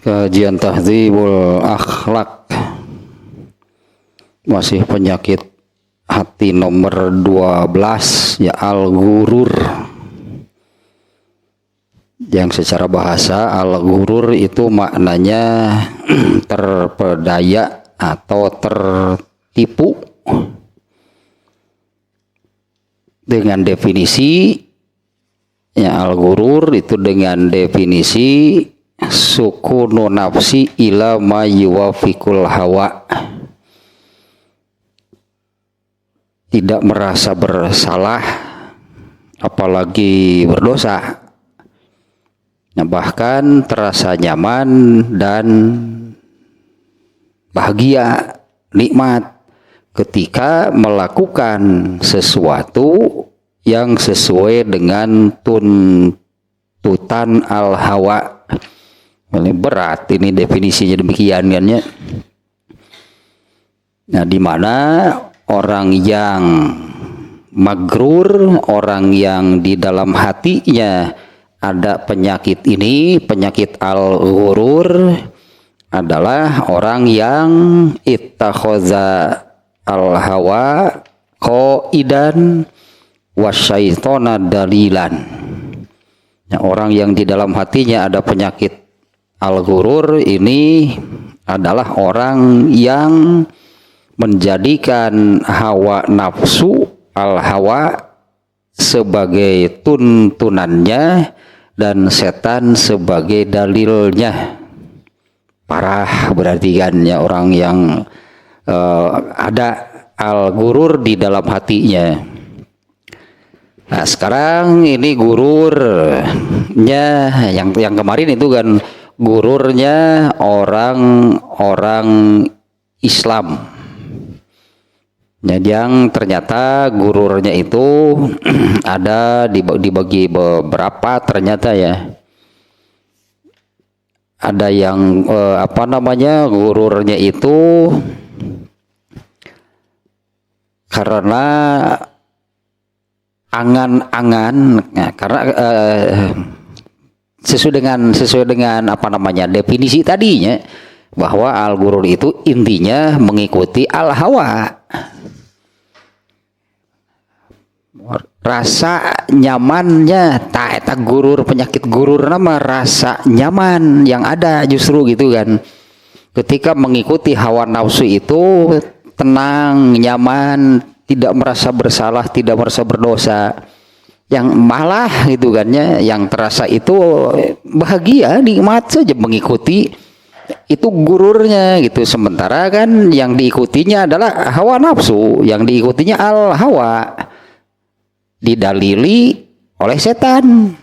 Kajian Tahdzibul Akhlak, masih penyakit hati nomor 12 ya, al-ghurur. Yang secara bahasa al-ghurur itu maknanya terpedaya atau tertipu. Dengan definisi ya, al-ghurur itu dengan definisi sukunu nafsi ila ma yuwafiqul hawa, tidak merasa bersalah apalagi berdosa. Nah, bahkan terasa nyaman dan bahagia, nikmat ketika melakukan sesuatu yang sesuai dengan tuntutan al-hawa. Ini berat, ini definisinya demikian kan ya. Nah, di mana orang yang magrur, orang yang di dalam hatinya ada penyakit ini, penyakit al-ghurur, adalah orang yang ittakhaza al-hawa qaidan wasyaitona dalilan. Nah, orang yang di dalam hatinya ada penyakit al-ghurur ini adalah orang yang menjadikan hawa nafsu al-hawa sebagai tuntunannya dan setan sebagai dalilnya. Parah berarti kan ya, orang yang ada al-ghurur di dalam hatinya. Nah, sekarang ini gururnya yang kemarin itu kan gururnya orang Islam. Jadi yang ternyata gururnya itu ada dibagi beberapa ternyata ya. Ada yang gururnya itu karena angan-angan, nah, karena sesuai dengan definisi tadinya, bahwa al-ghurur itu intinya mengikuti al-hawa. Rasa nyamannya tak gurur, penyakit gurur nama rasa nyaman yang ada justru gitu kan. Ketika mengikuti hawa nafsu itu tenang, nyaman, tidak merasa bersalah, tidak merasa berdosa. Yang malah gitu kan ya, yang terasa itu bahagia, nikmat saja mengikuti itu gururnya gitu. Sementara kan yang diikutinya adalah hawa nafsu, yang diikutinya al-hawa, didalili oleh setan.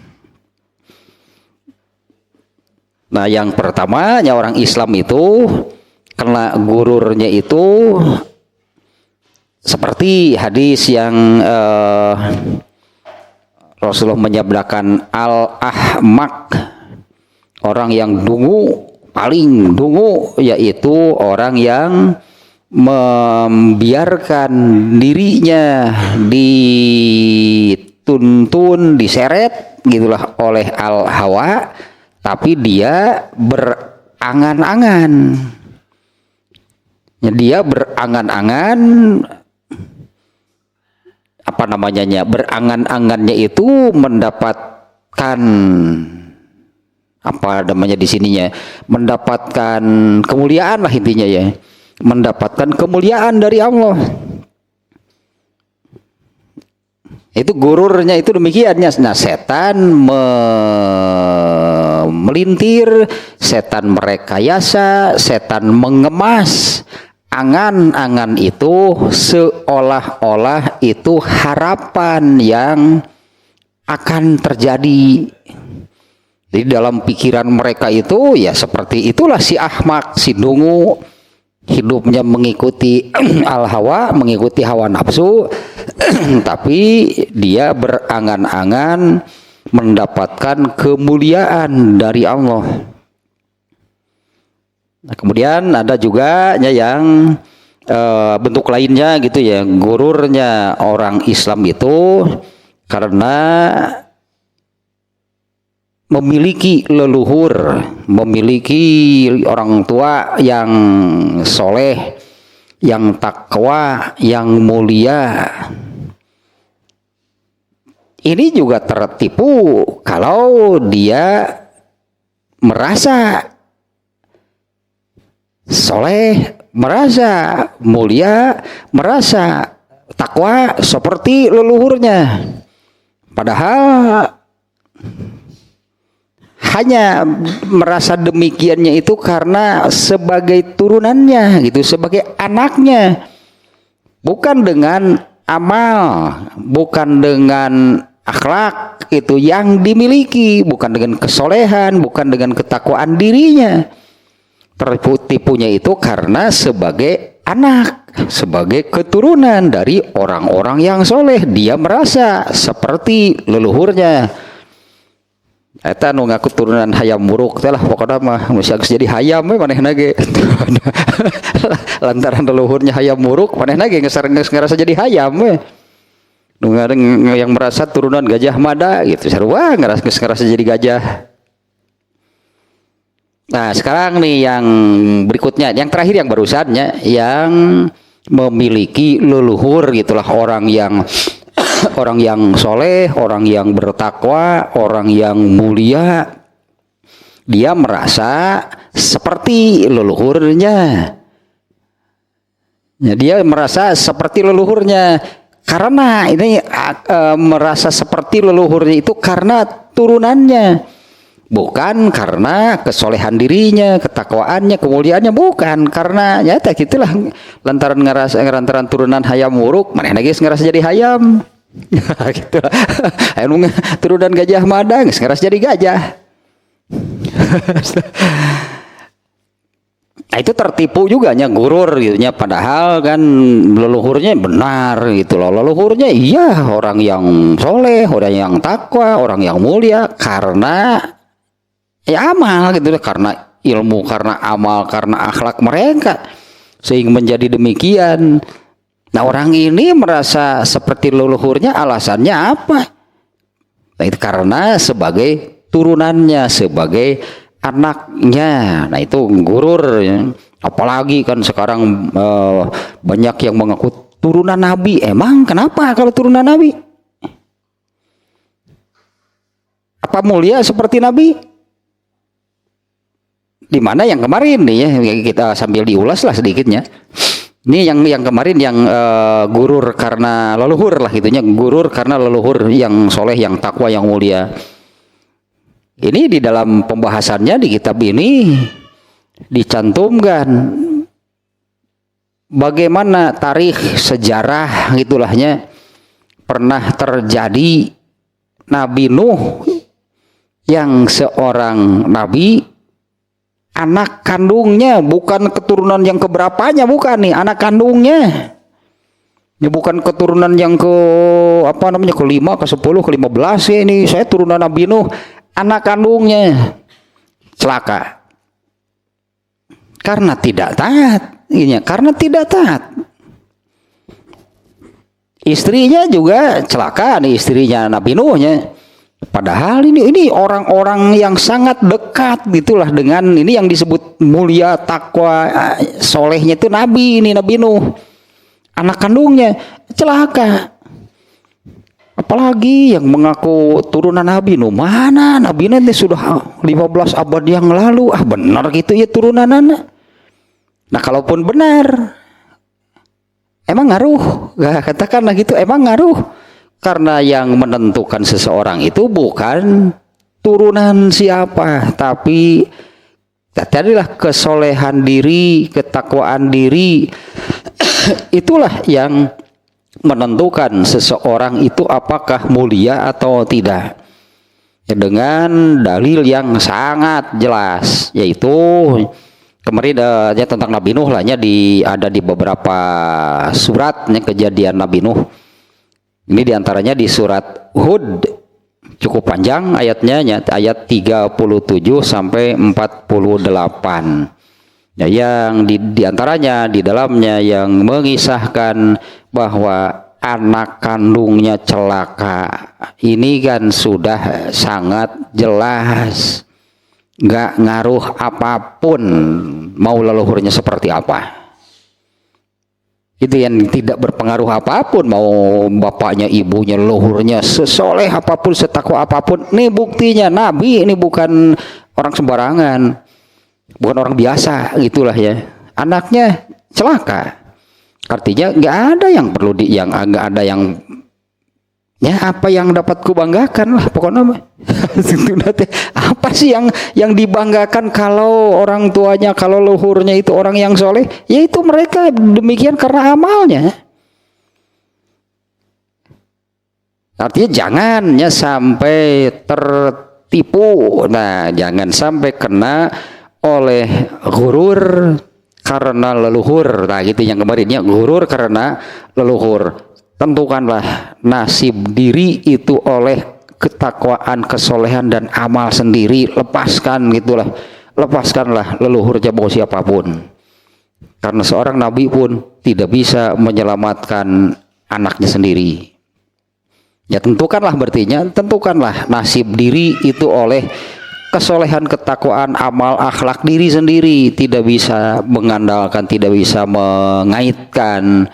Nah, yang pertamanya orang Islam itu kena gururnya itu seperti hadis yang Rasulullah menyabdakan al-ahmak, orang yang dungu, paling dungu, yaitu orang yang membiarkan dirinya dituntun, diseret gitulah oleh al-hawa, tapi dia berangan-angan. Dia berangan-angan berangan-angannya itu mendapatkan di sininya, mendapatkan kemuliaan lah intinya ya, mendapatkan kemuliaan dari Allah. Itu gururnya itu demikiannya. Nah, setan melintir, setan merekayasa, setan mengemas angan-angan itu seolah-olah itu harapan yang akan terjadi. Jadi dalam pikiran mereka itu ya seperti itulah si ahmak, si dungu, hidupnya mengikuti al-hawa, mengikuti hawa nafsu, tapi dia berangan-angan mendapatkan kemuliaan dari Allah. Nah, kemudian ada juga yang bentuk lainnya gitu ya, gururnya orang Islam itu karena memiliki leluhur, memiliki orang tua yang soleh, yang takwa, yang mulia. Ini juga tertipu kalau dia merasa soleh, merasa mulia, merasa takwa seperti leluhurnya. Padahal hanya merasa demikiannya itu karena sebagai turunannya gitu, sebagai anaknya, bukan dengan amal, bukan dengan akhlak itu yang dimiliki, bukan dengan kesolehan, bukan dengan ketakwaan dirinya. Tertipunya itu karena sebagai anak, sebagai keturunan dari orang-orang yang soleh, dia merasa seperti leluhurnya. Eta nu ngaku turunan hayam muruk teh lah pokoknya mah mesti geus jadi hayam we manehna ge. Lantaran leluhurnya hayam muruk, manehna ge geus ngarasa jadi hayam we. Nu yang merasa turunan Gajah Mada gitu, sarua ngerasa jadi gajah. Nah, sekarang nih yang berikutnya, yang terakhir yang barusannya, yang memiliki leluhur gitulah, orang yang soleh, orang yang bertakwa, orang yang mulia, dia merasa seperti leluhurnya. Ya, dia merasa seperti leluhurnya. Karena ini merasa seperti leluhurnya itu karena turunannya, bukan karena kesolehan dirinya, ketakwaannya, kemuliaannya, bukan karena nyata gitulah, lantaran turunan hayam muruk, manehna geus ngerasa jadi hayam. Gitu. Anu turunan Gajah Mada geus ngerasa jadi gajah. Nah, itu tertipu juga nya, gurur gitu nya, padahal kan leluhurnya benar gitu loh. Leluhurnya iya orang yang soleh, orang yang takwa, orang yang mulia karena ya amal gitu, karena ilmu, karena amal, karena akhlak mereka sehingga menjadi demikian. Nah, orang ini merasa seperti leluhurnya, alasannya apa? Nah, itu karena sebagai turunannya, sebagai anaknya. Nah, itu gurur ya. Apalagi kan sekarang banyak yang mengaku turunan Nabi. Emang kenapa kalau turunan Nabi? Apa mulia seperti Nabi? Di mana yang kemarin nih ya, kita sambil diulas lah sedikitnya. Ini yang kemarin yang gurur karena leluhur lah gitunya, gurur karena leluhur yang soleh, yang takwa, yang mulia. Ini di dalam pembahasannya di kitab ini dicantumkan bagaimana tarikh sejarah gitulahnya pernah terjadi Nabi Nuh yang seorang nabi, anak kandungnya bukan keturunan yang keberapanya, bukan nih, anak kandungnya. Ini bukan keturunan yang ke apa namanya, ke-5, ke-10, ke-15 ya, ini saya turunan Nabi Nuh, anak kandungnya celaka karena tidak taat. Ini karena tidak taat. Istrinya juga celaka nih, istrinya Nabi Nuhnya. Padahal ini orang-orang yang sangat dekat gitulah dengan ini yang disebut mulia, takwa, solehnya itu Nabi, ini Nabi Nuh. Anak kandungnya celaka. Apalagi yang mengaku turunan Nabi Nuh, mana Nabi nanti sudah 15 abad yang lalu. Ah, benar gitu ya turunan anak. Nah, kalaupun benar, emang ngaruh? Gak katakanlah gitu, emang ngaruh? Karena yang menentukan seseorang itu bukan turunan siapa, tapi tadilah kesolehan diri, ketakwaan diri. Itulah yang menentukan seseorang itu apakah mulia atau tidak. Ya, dengan dalil yang sangat jelas, yaitu kemarin ya tentang Nabi Nuh lahnya ada di beberapa suratnya kejadian Nabi Nuh. Ini diantaranya di surat Hud, cukup panjang ayatnya, ayat 37 sampai 48. Ya, yang diantaranya di dalamnya yang mengisahkan bahwa anak kandungnya celaka, ini kan sudah sangat jelas, nggak ngaruh apapun mau leluhurnya seperti apa. Itu yang tidak berpengaruh apapun, mau bapaknya, ibunya, leluhurnya sesoleh apapun, setakwa apapun. Nih buktinya, Nabi ini bukan orang sembarangan, bukan orang biasa gitulah ya. Anaknya celaka, artinya nggak ada yang perlu nggak ada yang ya, apa yang dapat kubanggakan lah pokoknya. Apa sih yang dibanggakan kalau orang tuanya, kalau leluhurnya itu orang yang soleh? Yaitu mereka demikian karena amalnya. Artinya jangannya sampai tertipu. Nah, jangan sampai kena oleh gurur karena leluhur. Nah, gitu yang kemarinnya, gurur karena leluhur. Tentukanlah nasib diri itu oleh ketakwaan, kesolehan dan amal sendiri. Lepaskan gitulah, lepaskanlah leluhur jabau siapapun. Karena seorang nabi pun tidak bisa menyelamatkan anaknya sendiri. Ya tentukanlah, berartinya tentukanlah nasib diri itu oleh kesolehan, ketakwaan, amal, akhlak diri sendiri. Tidak bisa mengandalkan, tidak bisa mengaitkan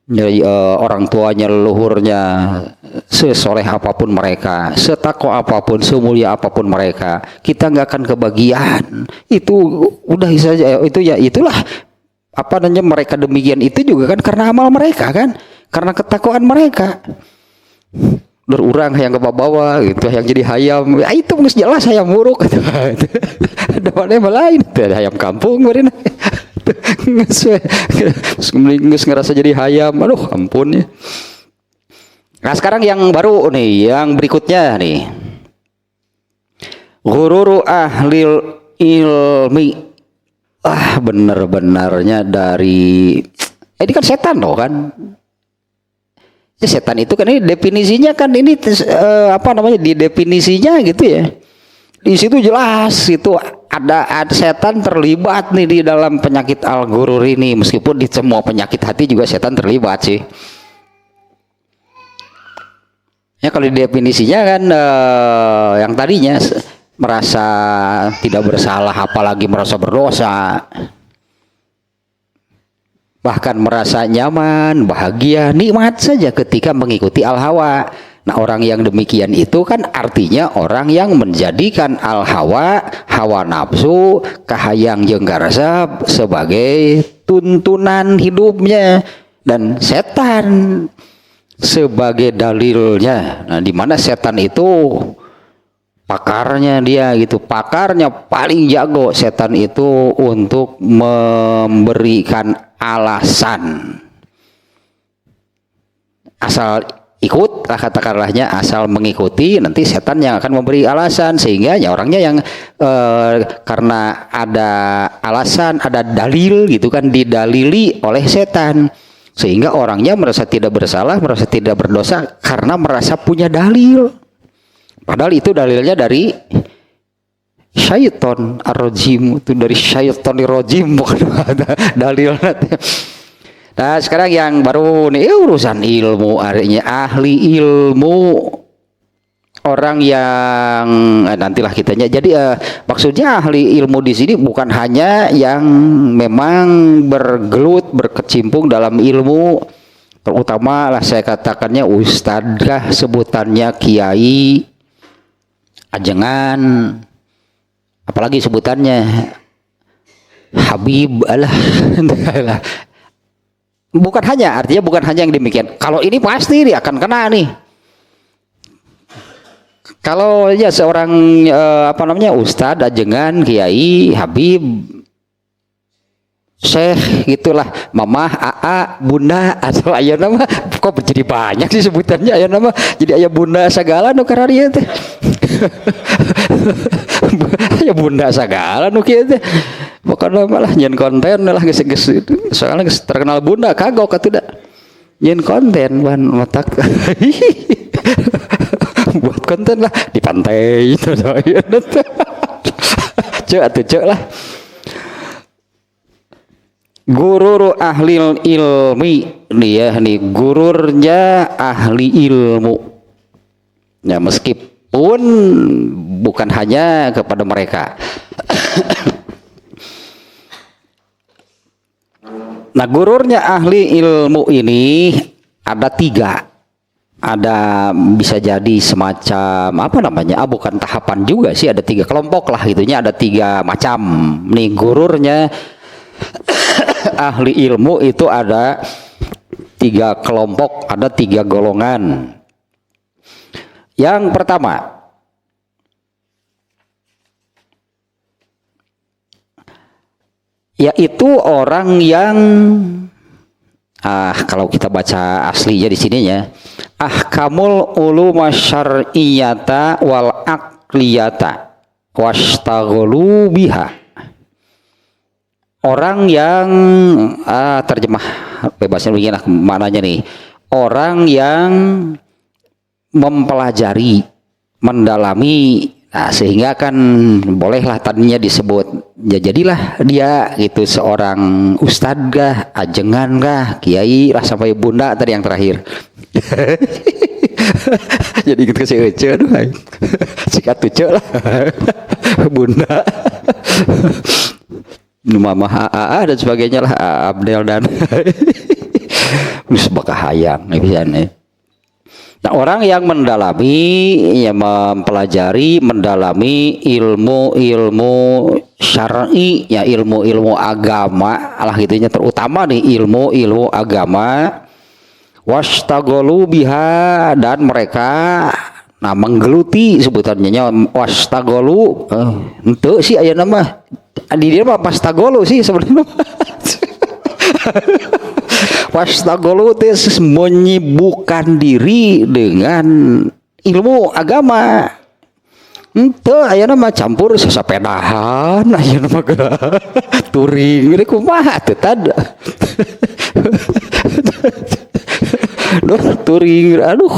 dari orang tuanya, leluhurnya, sesoleh apapun mereka, setakwa apapun, semulia apapun mereka, kita nggak akan kebagian. Itu udah saja, itu ya itulah apa namanya, mereka demikian itu juga kan karena amal mereka kan, karena ketakwaan mereka. Berurang yang ke bawah gitu, yang jadi hayam, itu mungkin jelas hayam buruk. Ada mana yang lain, ada hayam kampung kemarin. Nges ngerasa jadi hayam, aduh ampun ya. Nah sekarang yang baru nih, yang berikutnya nih, ghururu ahlil ilmi. Bener-benarnya dari ini kan setan loh kan. Setan itu kan ini definisinya kan ini apa namanya, di definisinya gitu ya. Di situ jelas itu ada setan terlibat nih di dalam penyakit al-ghurur ini, meskipun di semua penyakit hati juga setan terlibat sih. Ya kalau di definisinya kan yang tadinya merasa tidak bersalah, apalagi merasa berdosa, bahkan merasa nyaman, bahagia, nikmat saja ketika mengikuti al-hawa. Nah orang yang demikian itu kan artinya orang yang menjadikan al-hawa, hawa nafsu, kahayang jeung garasa sebagai tuntunan hidupnya, dan setan sebagai dalilnya. Nah di mana setan itu pakarnya dia gitu, pakarnya paling jago setan itu untuk memberikan alasan. Asal ikut lah katakanlahnya, asal mengikuti, nanti setan yang akan memberi alasan, sehingga ya orangnya yang karena ada alasan, ada dalil gitu kan, didalili oleh setan, sehingga orangnya merasa tidak bersalah, merasa tidak berdosa karena merasa punya dalil, padahal itu dalilnya dari syaiton ar-rajim, itu dari syaitonir rajim, bukan dalilnya. Nah sekarang yang baru nih urusan ilmu, artinya ahli ilmu, orang yang nantilah kitanya. Jadi maksudnya ahli ilmu di sini bukan hanya yang memang bergelut, berkecimpung dalam ilmu, terutama lah saya katakannya ustadzah, sebutannya kiai, ajengan, apalagi sebutannya habib, alah. Bukan hanya, artinya bukan hanya yang demikian. Kalau ini pasti dia akan kena nih. Kalau ya seorang apa namanya, ustadz, ajengan, kiai, habib, syekh gitulah, mamah, aa, bunda, atau ayah nama, kok jadi banyak sih sebutannya ayah nama, jadi ayah bunda segala nu kararieu teh. Ayah bunda segala nu kieu teh. Pokoknya malah nyen konten lah geus soalnya geus terkenal bunda kagok atuh da. Nyen konten ban matak. Buat konten lah di pantai itu. Cek atuh cek lah. Gurur ahli ilmi, dia nih gururnya ahli ilmu. Ya meskipun bukan hanya kepada mereka. Nah gururnya ahli ilmu ini ada 3. Ada bisa jadi semacam apa namanya? Bukan tahapan juga sih, ada 3 kelompok lah gitunya, ada 3 macam. Nih gururnya ahli ilmu itu ada 3 kelompok, ada 3 golongan. Yang pertama, yaitu orang yang kalau kita baca aslinya di sininya, ahkamul ulum syar'iyyata wal aqliyata wastaghalu biha. Orang yang terjemah bebasnya begini lah maknanya nih. Orang yang mempelajari, mendalami, sehingga kan bolehlah tadinya disebut ya jadilah dia gitu seorang ustadz kah, ajengan kah, kiai lah sampai bunda tadi yang terakhir. Jadi gitu si Ece, aduh sikat tuce lah bunda mama AA dan sebagainya lah, Abdel dan bakal hayang nih. Nah, orang yang mendalami, ya mempelajari, mendalami ilmu-ilmu syar'i, ya ilmu-ilmu agama, lah gitunya terutama nih ilmu-ilmu agama, wastaghalu biha, dan mereka menggeluti sebutannya wastaghalu, itu sih aya nama di dia mah pastaghalu sih sebenarnya. Wastaghalu itu menyibukkan diri dengan ilmu agama. Itu ayeuna mah campur sasapedahan, ayeuna mah touring ini kumaha teu tada. Touring aduh.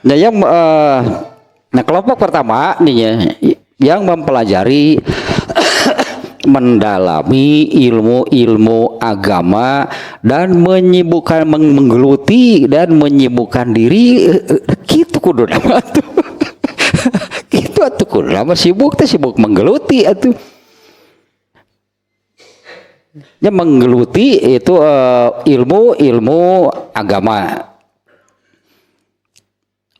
Nah yang kelompok pertama nih yang mempelajari mendalami ilmu-ilmu agama dan menyibukkan menggeluti dan menyibukkan diri gitu kudu nama tuh. Gitu atuh kudu nama sibuk menggeluti atuh. Ya menggeluti itu ilmu agama.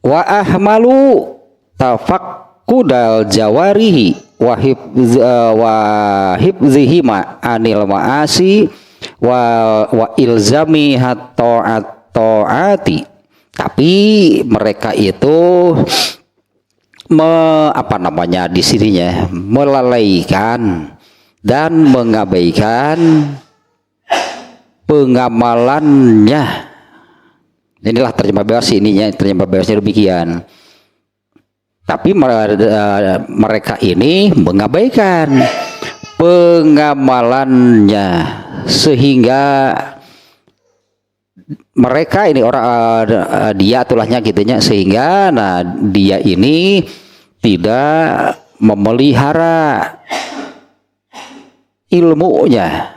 Wa ahmalu tafaqqudal jawarihi wahib zihima anil ma'asi wa ilzami ta'ati. Tapi mereka itu di sininya melalaikan dan mengabaikan pengamalannya. Inilah terjemah bebas ininya, terjemah bebasnya demikian. Tapi mereka ini mengabaikan pengamalannya, sehingga mereka ini orang dia tulahnya gitunya, sehingga dia ini tidak memelihara ilmunya,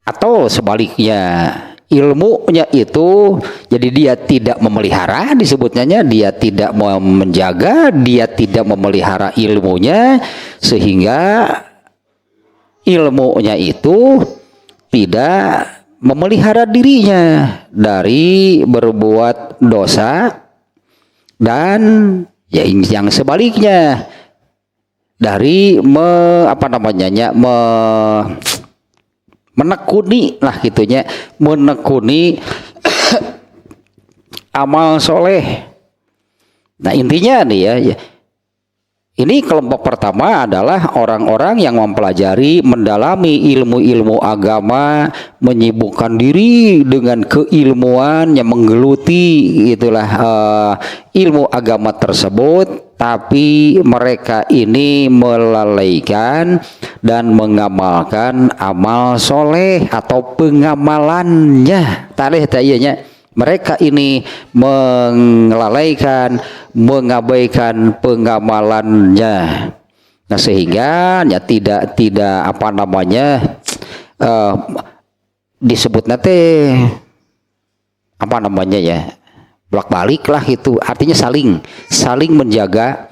atau sebaliknya ilmunya itu jadi dia tidak memelihara, disebutnya dia tidak menjaga, dia tidak memelihara ilmunya, sehingga ilmunya itu tidak memelihara dirinya dari berbuat dosa, dan ya yang sebaliknya dari menekuni lah gitunya, menekuni amal soleh. Nah intinya nih ya, ini kelompok pertama adalah orang-orang yang mempelajari, mendalami ilmu-ilmu agama, menyibukkan diri dengan keilmuan yang menggeluti itulah ilmu agama tersebut, tapi mereka ini melalaikan dan mengamalkan amal soleh atau pengamalannya. Tarikh tayanya mereka ini melalaikan, mengabaikan pengamalannya. Nah sehingga ya tidak apa namanya disebut nanti apa namanya ya bolak balik lah, itu artinya saling menjaga.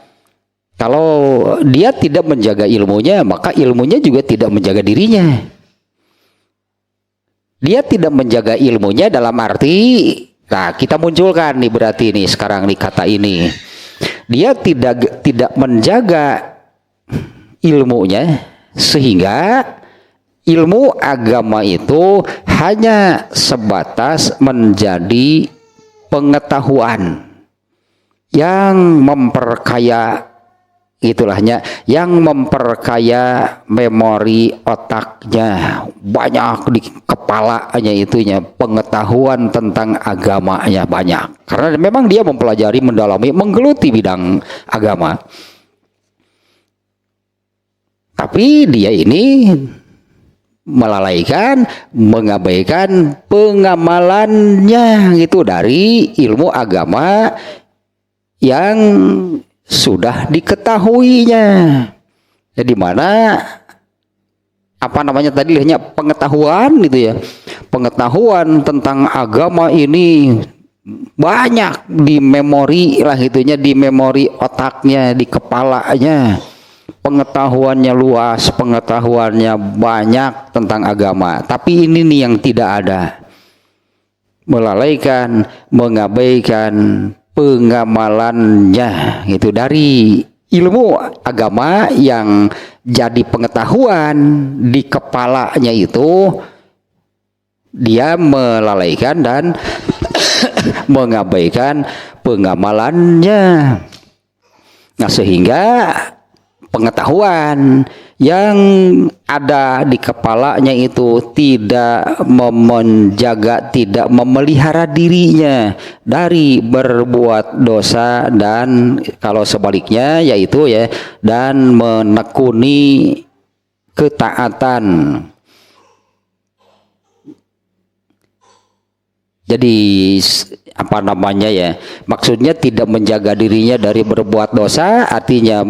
Kalau dia tidak menjaga ilmunya, maka ilmunya juga tidak menjaga dirinya. Dia tidak menjaga ilmunya dalam arti, nah kita munculkan nih berarti nih sekarang nih kata ini, dia tidak menjaga ilmunya, sehingga ilmu agama itu hanya sebatas menjadi pengetahuan yang memperkaya, itulahnya yang memperkaya memori otaknya, banyak di kepalanya, itunya pengetahuan tentang agamanya banyak, karena memang dia mempelajari, mendalami, menggeluti bidang agama. Tapi dia ini melalaikan, mengabaikan pengamalannya itu dari ilmu agama yang sudah diketahuinya. Jadi mana apa namanya tadi hanya pengetahuan gitu ya, pengetahuan tentang agama ini banyak di memori lah itunya, di memori otaknya, di kepalanya. Pengetahuannya luas, pengetahuannya banyak tentang agama, tapi ini nih yang tidak ada, melalaikan, mengabaikan pengamalannya itu dari ilmu agama yang jadi pengetahuan di kepalanya itu, dia melalaikan dan mengabaikan pengamalannya. Nah sehingga pengetahuan yang ada di kepalanya itu tidak menjaga, tidak memelihara dirinya dari berbuat dosa, dan kalau sebaliknya yaitu ya, dan menekuni ketaatan. Jadi apa namanya ya, maksudnya tidak menjaga dirinya dari berbuat dosa, artinya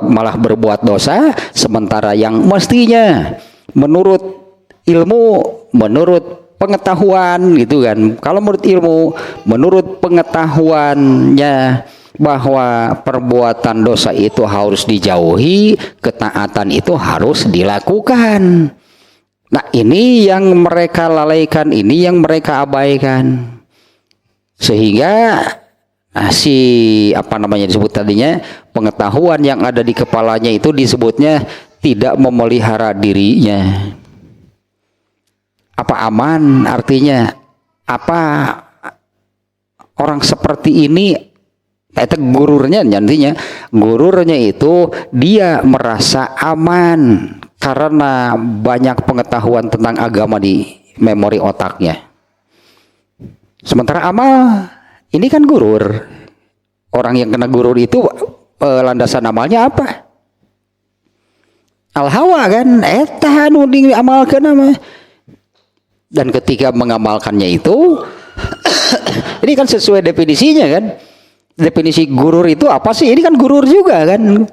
malah berbuat dosa, sementara yang mestinya menurut ilmu, menurut pengetahuan gitu kan, kalau menurut ilmu, menurut pengetahuannya bahwa perbuatan dosa itu harus dijauhi, ketaatan itu harus dilakukan. Nah ini yang mereka lalaikan, ini yang mereka abaikan, sehingga si apa namanya disebut tadinya, pengetahuan yang ada di kepalanya itu disebutnya tidak memelihara dirinya. Apa aman artinya? Apa orang seperti ini itu gururnya, nantinya gururnya itu dia merasa aman karena banyak pengetahuan tentang agama di memori otaknya. Sementara amal ini kan gurur. Orang yang kena gurur itu landasan amalnya apa? Al-hawa kan, eta anu diamalkeun nama. Dan ketika mengamalkannya itu ini kan sesuai definisinya kan. Definisi gurur itu apa sih? Ini kan gurur juga kan.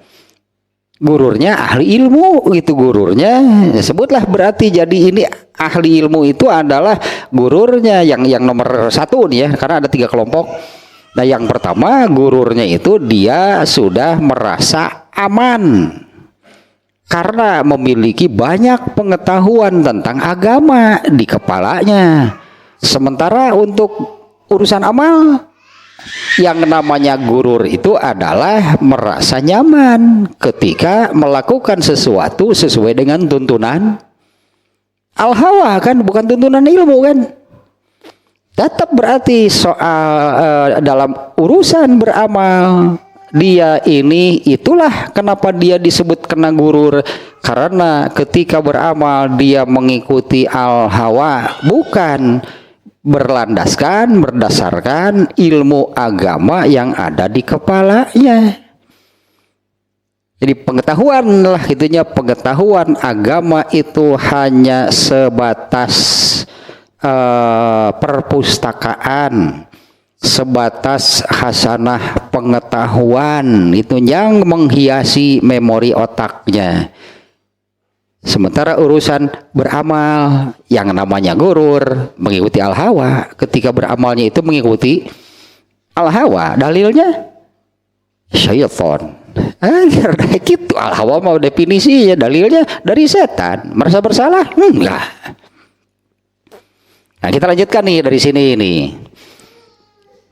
Gururnya ahli ilmu, itu gururnya sebutlah, berarti jadi ini ahli ilmu itu adalah gururnya yang nomor satu nih ya, karena ada 3 kelompok. Nah yang pertama, gururnya itu dia sudah merasa aman karena memiliki banyak pengetahuan tentang agama di kepalanya. Sementara untuk urusan amal, yang namanya gurur itu adalah merasa nyaman ketika melakukan sesuatu sesuai dengan tuntunan al-hawa kan, bukan tuntunan ilmu kan. Tetap berarti soal dalam urusan beramal, dia ini itulah kenapa dia disebut kena gurur, karena ketika beramal dia mengikuti al-hawa, bukan berlandaskan, berdasarkan ilmu agama yang ada di kepalanya. Jadi pengetahuan lah itunya, pengetahuan agama itu hanya sebatas perpustakaan, sebatas hasanah pengetahuan itu yang menghiasi memori otaknya. Sementara urusan beramal yang namanya gurur, mengikuti al-hawa, ketika beramalnya itu mengikuti al-hawa, dalilnya syaitan. Gitu al-hawa mau definisinya, dalilnya dari setan. Merasa bersalah? Enggak. Nah, kita lanjutkan nih dari sini nih.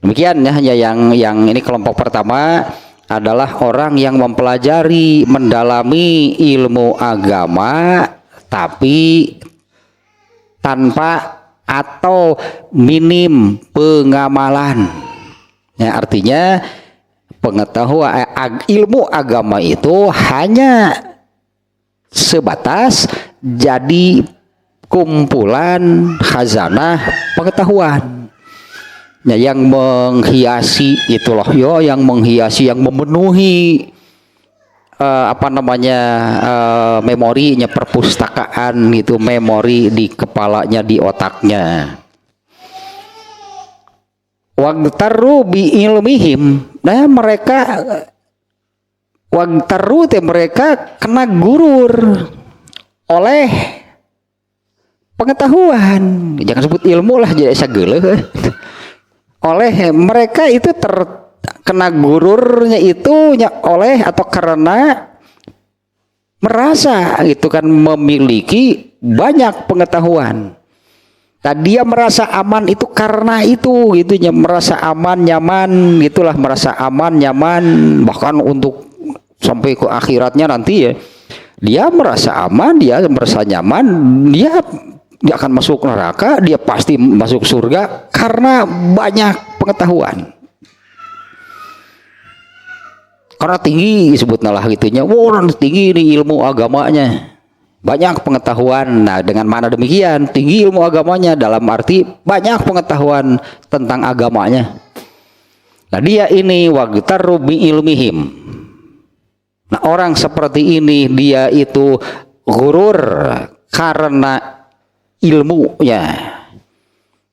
Demikian ya, hanya yang ini kelompok pertama adalah orang yang mempelajari, mendalami ilmu agama tapi tanpa atau minim pengamalan. Ya, artinya pengetahuan ilmu agama itu hanya sebatas jadi kumpulan khazanah pengetahuan. Ya, yang menghiasi itulah yang menghiasi, yang memenuhi memorinya, perpustakaan itu, memori di kepalanya, di otaknya. Wagtaru bi ilmihim. Nah, mereka kena gurur oleh pengetahuan. Jangan sebut ilmu lah, jadi sageuleuh. Oleh mereka itu terkena gururnya itu oleh atau karena merasa itu kan memiliki banyak pengetahuan. Tadi dia merasa aman itu karena itu gitunya, merasa aman nyaman gitulah, merasa aman nyaman, bahkan untuk sampai ke akhiratnya nanti ya dia merasa aman, dia merasa nyaman, dia akan masuk neraka, dia pasti masuk surga karena banyak pengetahuan, karena tinggi disebut nalah gitunya. Tinggi ini ilmu agamanya, banyak pengetahuan. Nah, dengan mana demikian? Tinggi ilmu agamanya dalam arti banyak pengetahuan tentang agamanya. Nah, dia ini wagtaru bi ilmihim. Nah, orang seperti ini dia itu gurur karena ilmunya.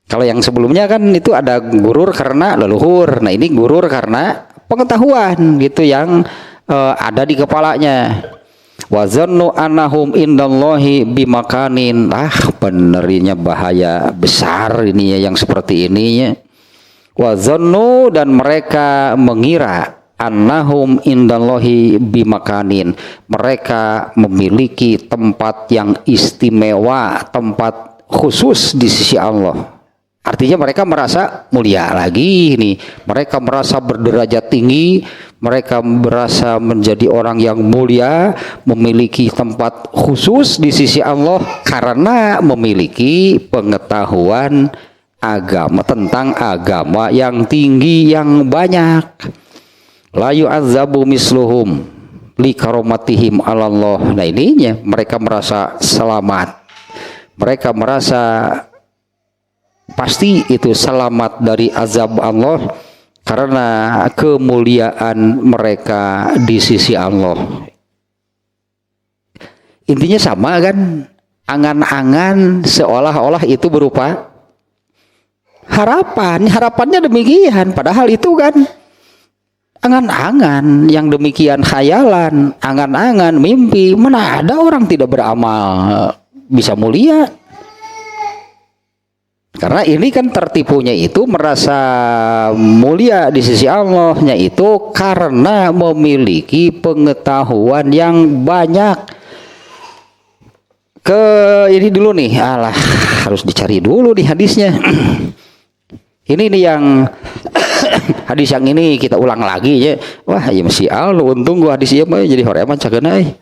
Kalau yang sebelumnya kan itu ada gurur karena leluhur. Nah, ini gurur karena pengetahuan gitu yang ada di kepalanya. Wa zannu annahum indallahi bimakanin. Benerinya bahaya besar ini ya yang seperti ini ya. Wa zannu, dan mereka mengira, annahum indallahi bimakanin, mereka memiliki tempat yang istimewa, tempat khusus di sisi Allah. Artinya mereka merasa mulia lagi nih, mereka merasa berderajat tinggi, mereka merasa menjadi orang yang mulia, memiliki tempat khusus di sisi Allah karena memiliki pengetahuan agama, tentang agama yang tinggi, yang banyak. La yu'adzabu misluhum li karomatihim alallah. Nah, ininya mereka merasa selamat, mereka merasa pasti itu selamat dari azab Allah karena kemuliaan mereka di sisi Allah. Intinya sama kan, angan-angan seolah-olah itu berupa harapan, harapannya demikian, padahal itu kan angan-angan yang demikian, khayalan, angan-angan, mimpi. Mana ada orang tidak beramal bisa mulia? Karena ini kan tertipunya itu merasa mulia di sisi Allahnya itu karena memiliki pengetahuan yang banyak. Ini dulu nih, harus dicari dulu di hadisnya. Ini nih yang hadis yang ini kita ulang lagi ya. Wah, ya masih untung gua hadis ieu mah jadi horeman cageuna euy.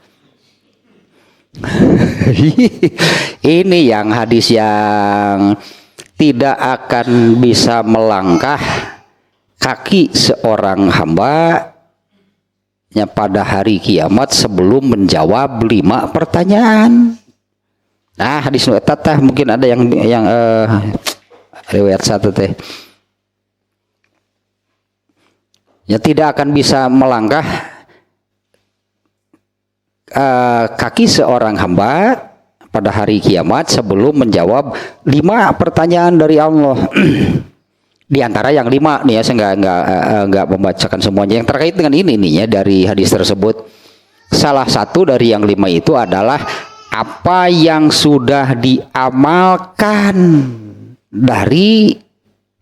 Ini yang hadis yang tidak akan bisa melangkah kaki seorang hamba nya pada hari kiamat sebelum menjawab 5 pertanyaan. Nah, hadis nu eta teh mungkin ada yang riwayat satu teh. Ya, tidak akan bisa melangkah kaki seorang hamba pada hari kiamat sebelum menjawab 5 pertanyaan dari Allah. Di antara yang 5 nih ya, saya nggak membacakan semuanya. Yang terkait dengan ini nih ya, dari hadis tersebut, salah satu dari yang 5 itu adalah apa yang sudah diamalkan dari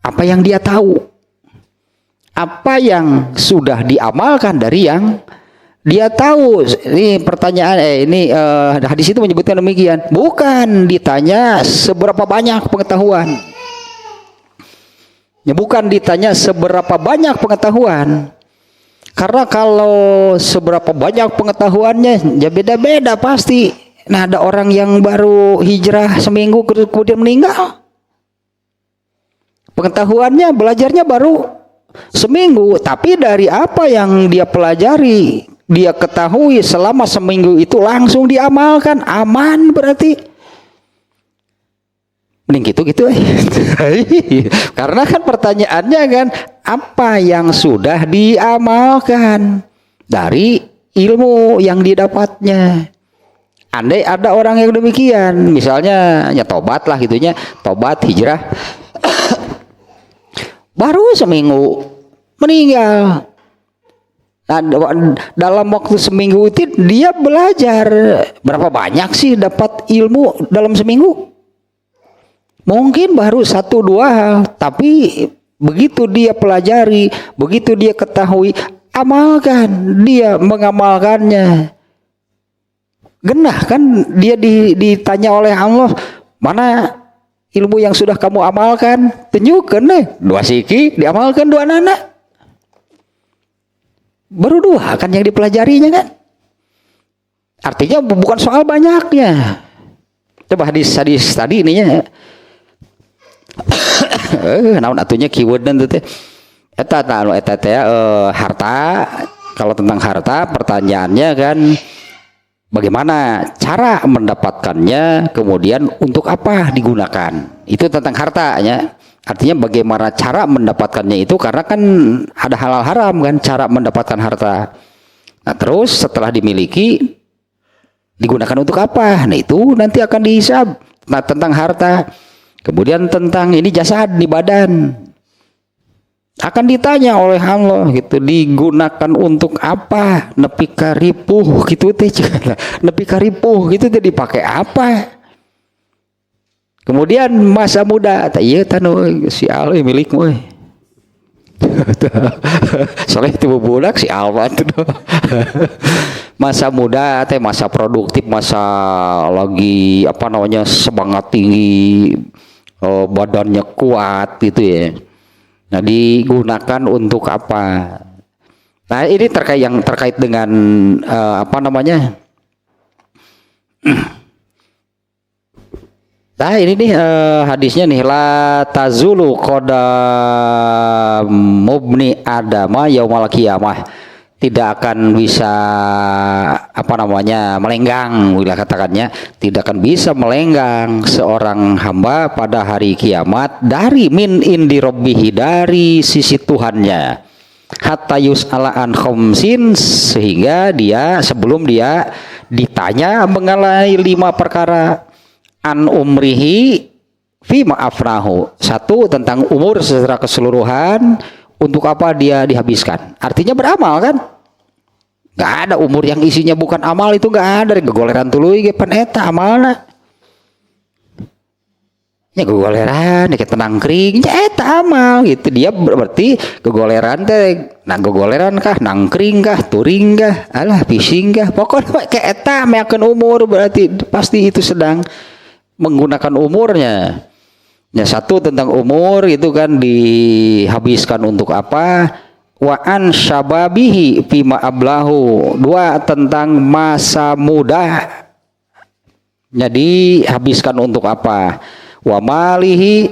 apa yang dia tahu. Apa yang sudah diamalkan dari yang dia tahu. Ini pertanyaan hadis itu menyebutkan demikian. Bukan ditanya seberapa banyak pengetahuan. Ya, bukan ditanya seberapa banyak pengetahuan. Karena kalau seberapa banyak pengetahuannya ya beda-beda pasti. Nah, ada orang yang baru hijrah seminggu kemudian meninggal. Pengetahuannya, belajarnya baru seminggu, tapi dari apa yang dia pelajari, dia ketahui selama seminggu itu langsung diamalkan, aman berarti. Mending gitu Karena kan pertanyaannya kan, apa yang sudah diamalkan dari ilmu yang didapatnya. Andai ada orang yang demikian, misalnya ya tobat lah gitunya, tobat hijrah baru seminggu meninggal. Nah, dalam waktu seminggu itu dia belajar berapa banyak sih dapat ilmu dalam seminggu? Mungkin baru 1-2 hal, tapi begitu dia pelajari, begitu dia ketahui, amalkan, dia mengamalkannya. Genah kan dia ditanya oleh Allah, mana ilmu yang sudah kamu amalkan? Tunjukkan deh, 2 siki diamalkan 2 anak. Baru 2 kan yang dipelajarinya kan. Artinya bukan soal banyaknya. Coba hadis tadi ininya. Naon atunya keyword dan teh eta harta. Kalau tentang harta pertanyaannya kan bagaimana cara mendapatkannya, kemudian untuk apa digunakan. Itu tentang hartanya. Artinya bagaimana cara mendapatkannya itu, karena kan ada halal haram kan cara mendapatkan harta. Nah, terus setelah dimiliki digunakan untuk apa? Nah, itu nanti akan dihisab. Nah, tentang harta. Kemudian tentang ini jasad di badan. Akan ditanya oleh Allah gitu, digunakan untuk apa? Nepi karipuh gitu teh. Nepi karipuh gitu teh dipakai apa? Kemudian masa muda, tak iya tanu si Al milikmu. Soalnya itu budak si Alwan tuh. Masa muda teh masa produktif, masa lagi apa namanya semangat tinggi, badannya kuat gitu ya. Nah, digunakan untuk apa? Nah, ini terkait dengan apa namanya? Nah, ini nih hadisnya nih, la tazulu qadam mubni adama yaumal qiyamah. Tidak akan bisa apa namanya melenggang, bila katakannya tidak akan bisa melenggang seorang hamba pada hari kiamat dari min indi rabbihi, dari sisi Tuhannya, hatta yus'ala an khamsin, sehingga dia sebelum dia ditanya mengenai 5 perkara. An umrihi fi ma'afnahu, 1 tentang umur secara keseluruhan, untuk apa dia dihabiskan. Artinya beramal kan. Gak ada umur yang isinya bukan amal, itu gak ada. Gegoleran tuluy ge pan eta amalna. Ya gegoleran kayak tenang kering ya eta amal gitu. Dia berarti gegoleran teh, nah gegoleran kah, nangkring kah, turing kah, alah fishing kah, pokoknya kayak eta meakeun umur, berarti pasti itu sedang menggunakan umurnya. Ya, 1 tentang umur itu kan dihabiskan untuk apa? Wa an syababihi fima ablahu, 2 tentang masa muda. Jadi habiskan untuk apa? Wa malihi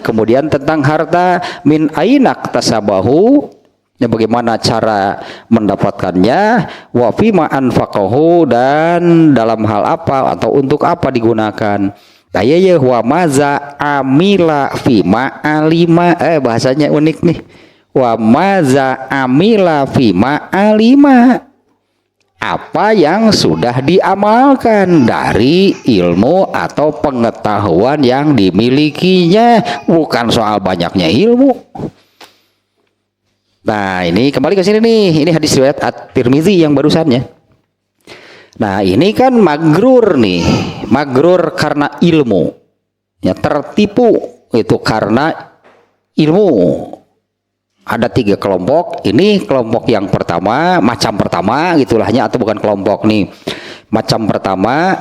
kemudian tentang harta, min ainak tasabahu, ya bagaimana cara mendapatkannya, wa fima anfaqahu, dan dalam hal apa atau untuk apa digunakan. Daya wa maza amila fima alima, bahasanya unik nih. Wa maza amila fima alima, apa yang sudah diamalkan dari ilmu atau pengetahuan yang dimilikinya, bukan soal banyaknya ilmu. Nah, ini kembali ke sini nih. Ini hadis riwayat At-Tirmidzi yang barusannya. Nah, ini kan magrur nih. Magrur karena ilmu. Ya, tertipu itu karena ilmu. Ada 3 kelompok. Ini kelompok yang pertama, macam pertama gitulahnya, atau bukan kelompok nih. Macam pertama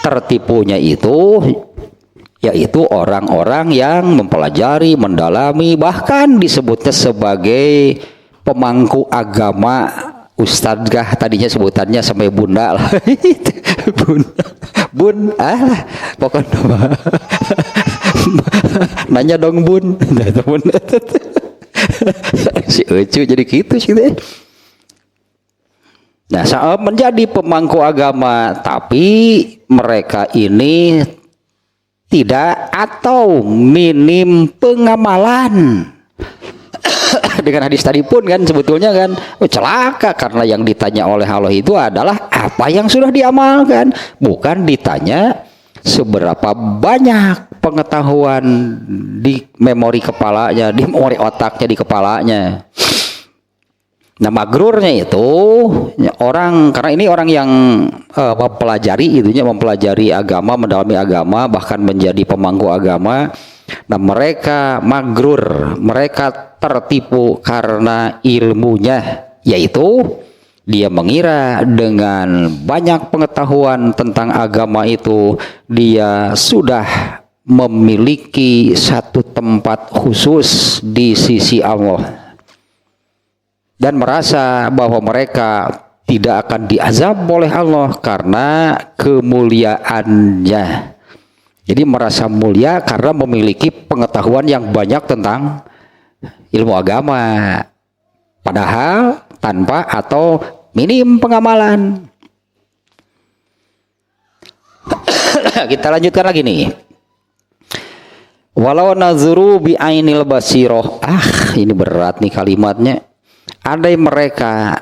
tertipunya itu yaitu orang-orang yang mempelajari, mendalami, bahkan disebutnya sebagai pemangku agama, ustadzah tadinya sebutannya sampai bunda lah. bun pokoknya nanya dong bun. Si Ucu jadi gitu sih deh. Nah, saat menjadi pemangku agama, tapi mereka ini tidak atau minim pengamalan. Dengan hadis tadi pun kan sebetulnya kan celaka, karena yang ditanya oleh Allah itu adalah apa yang sudah diamalkan, bukan ditanya seberapa banyak pengetahuan di memori kepalanya, di memori otaknya, di kepalanya. Nah, magrurnya itu orang, karena ini orang yang mempelajari itunya, mempelajari agama, mendalami agama, bahkan menjadi pemangku agama. Nah, mereka magrur, mereka tertipu karena ilmunya, yaitu dia mengira dengan banyak pengetahuan tentang agama itu dia sudah memiliki satu tempat khusus di sisi Allah, dan merasa bahwa mereka tidak akan diazab oleh Allah karena kemuliaannya. Jadi merasa mulia karena memiliki pengetahuan yang banyak tentang ilmu agama, padahal tanpa atau minim pengamalan. Kita lanjutkan lagi nih. Walau nazuru bi ainil basiroh. Ini berat nih kalimatnya. Andai mereka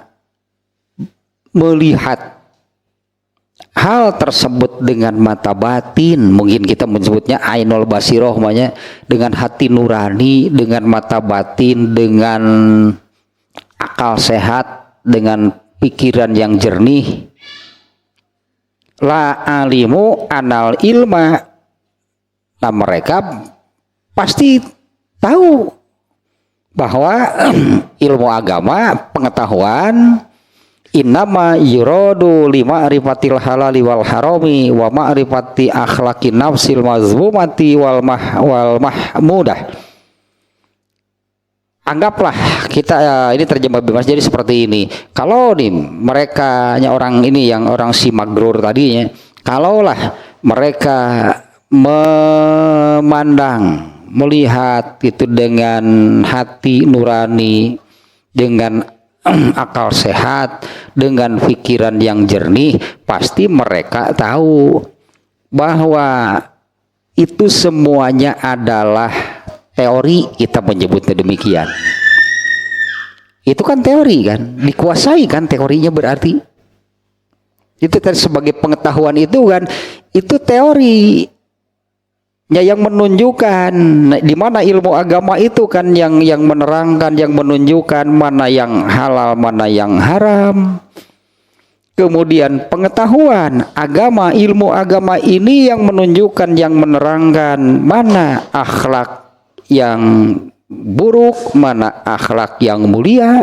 melihat hal tersebut dengan mata batin, mungkin kita menyebutnya ainul basiroh, makanya dengan hati nurani, dengan mata batin, dengan akal sehat, dengan pikiran yang jernih, la alimu anal ilma. Nah, mereka pasti tahu bahwa ilmu agama, pengetahuan, innama yuradu lima ma'rifatil halali wal harami wa ma'rifati akhlaqin nafsil mazmumati wal mahmudah. Anggaplah kita ini terjemah bebas, jadi seperti ini. Kalau nih mereka orang ini yang orang si magrur tadinya, kalaulah mereka memandang, melihat itu dengan hati nurani, dengan akal sehat, dengan pikiran yang jernih, pasti mereka tahu bahwa itu semuanya adalah teori. Kita menyebutnya demikian. Itu kan teori kan, dikuasai kan teorinya, berarti itu sebagai pengetahuan itu kan, itu teori. Ya, yang menunjukkan di mana ilmu agama itu kan yang menerangkan, yang menunjukkan mana yang halal, mana yang haram. Kemudian pengetahuan agama, ilmu agama ini yang menunjukkan, yang menerangkan mana akhlak yang buruk, mana akhlak yang mulia,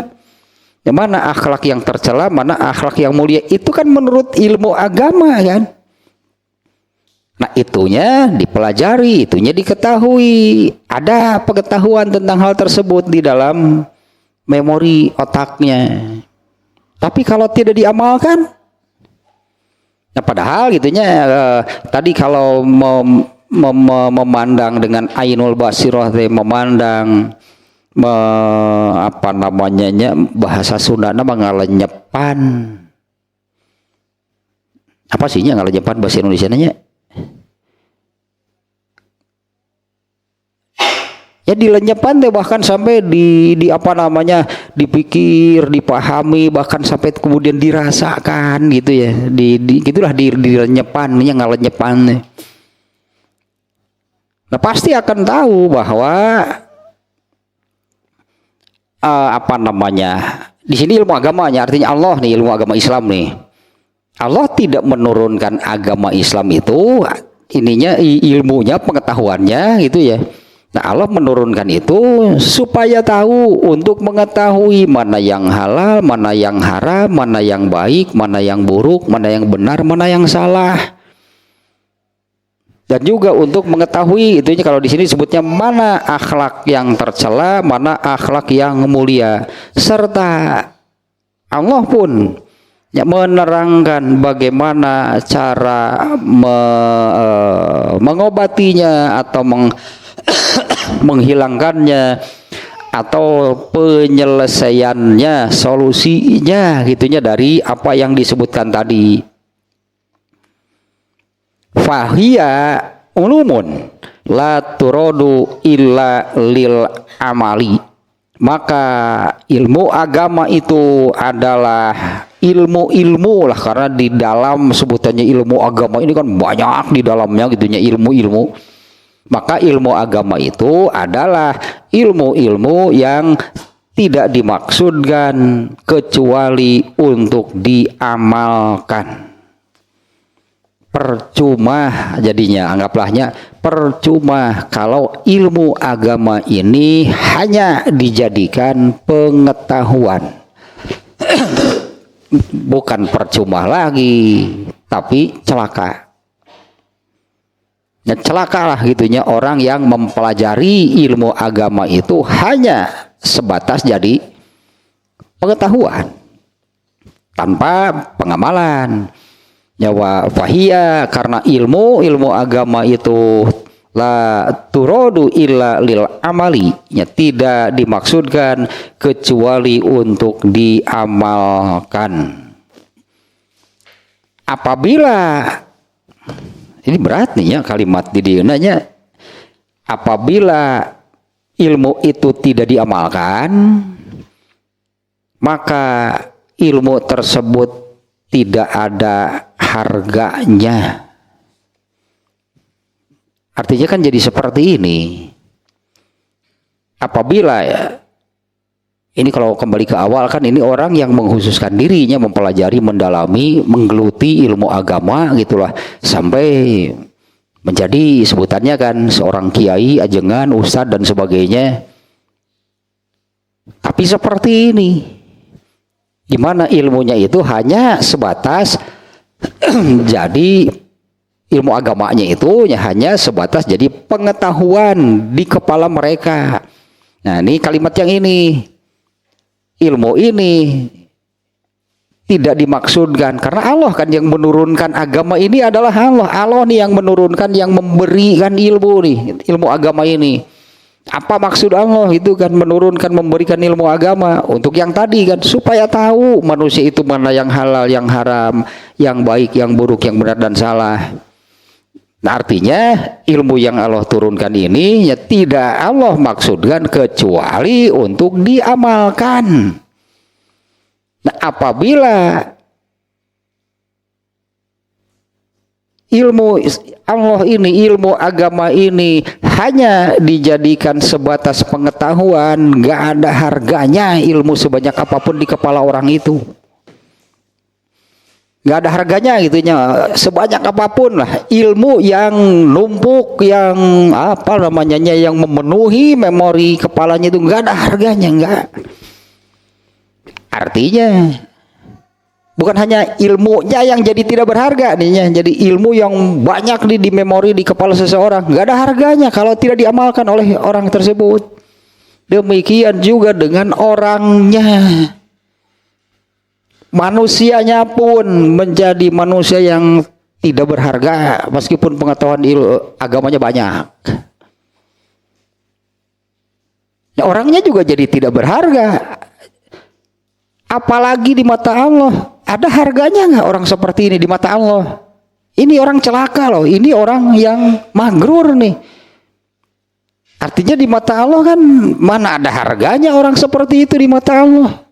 mana akhlak yang tercela, mana akhlak yang mulia. Itu kan menurut ilmu agama kan. Nah, itunya dipelajari, itunya diketahui. Ada pengetahuan tentang hal tersebut di dalam memori otaknya. Tapi kalau tidak diamalkan, nah padahal gitunya tadi kalau memandang dengan ainul basiroh, memandang apa namanya bahasa Sunda ngalenyepan. Apa sih ngalenyepan bahasa Indonesianya? Ya dilenyepan deh, bahkan sampai di apa namanya, dipikir, dipahami, bahkan sampai kemudian dirasakan gitu ya. Gitulah dilenyepan, ya ngalenyepan. Nah pasti akan tahu bahwa apa namanya, di sini ilmu agamanya, artinya Allah nih, ilmu agama Islam nih. Allah tidak menurunkan agama Islam itu ininya, ilmunya, pengetahuannya gitu ya. Nah Allah menurunkan itu supaya tahu, untuk mengetahui mana yang halal, mana yang haram, mana yang baik, mana yang buruk, mana yang benar, mana yang salah. Dan juga untuk mengetahui itunya, kalau di sini sebutnya mana akhlak yang tercela, mana akhlak yang mulia. Serta Allah pun ya menerangkan bagaimana cara mengobatinya atau menghilangkannya atau penyelesaiannya, solusinya gitunya dari apa yang disebutkan tadi. Fahiya ulumun la turodu illa lil amali. Maka ilmu agama itu adalah ilmu-ilmu lah, karena di dalam sebutannya ilmu agama ini kan banyak di dalamnya gitunya, ilmu-ilmu. Maka ilmu agama itu adalah ilmu-ilmu yang tidak dimaksudkan kecuali untuk diamalkan. Percuma jadinya, anggaplahnya percuma kalau ilmu agama ini hanya dijadikan pengetahuan. Bukan percuma lagi, tapi celaka. Ya, celakalah gitunya orang yang mempelajari ilmu agama itu hanya sebatas jadi pengetahuan tanpa pengamalan. Nyawa fahia, karena ilmu agama itu la turodu illa lil amali, ya tidak dimaksudkan kecuali untuk diamalkan. Apabila ini berat nih ya kalimat di diunanya, apabila ilmu itu tidak diamalkan, maka ilmu tersebut tidak ada harganya. Artinya kan jadi seperti ini. Apabila ya, ini kalau kembali ke awal kan, ini orang yang mengkhususkan dirinya mempelajari, mendalami, menggeluti ilmu agama gitulah, sampai menjadi sebutannya kan seorang kiai, ajengan, ustadz dan sebagainya. Tapi seperti ini, gimana ilmunya itu hanya sebatas jadi ilmu agamanya itu hanya sebatas jadi pengetahuan di kepala mereka. Nah ini kalimat yang ini, ilmu ini tidak dimaksudkan, karena Allah kan yang menurunkan agama ini adalah Allah. Allah nih yang menurunkan, yang memberikan ilmu nih, ilmu agama ini. Apa maksud Allah itu kan menurunkan, memberikan ilmu agama untuk yang tadi kan, supaya tahu manusia itu mana yang halal, yang haram, yang baik, yang buruk, yang benar dan salah. Nah, artinya ilmu yang Allah turunkan ini ya tidak Allah maksudkan kecuali untuk diamalkan. Nah, apabila ilmu Allah ini, ilmu agama ini hanya dijadikan sebatas pengetahuan, nggak ada harganya ilmu sebanyak apapun di kepala orang itu. Nggak ada harganya gitunya, sebanyak apapun lah ilmu yang numpuk, yang apa namanya, yang memenuhi memori kepalanya itu nggak ada harganya, nggak. Artinya bukan hanya ilmunya yang jadi tidak berharga nih, jadi ilmu yang banyak di memori di kepala seseorang nggak ada harganya kalau tidak diamalkan oleh orang tersebut. Demikian juga dengan orangnya. Manusianya pun menjadi manusia yang tidak berharga meskipun pengetahuan agamanya banyak. Nah, orangnya juga jadi tidak berharga. Apalagi di mata Allah. Ada harganya nggak orang seperti ini di mata Allah? Ini orang celaka loh. Ini orang yang magrur nih. Artinya di mata Allah kan mana ada harganya orang seperti itu di mata Allah.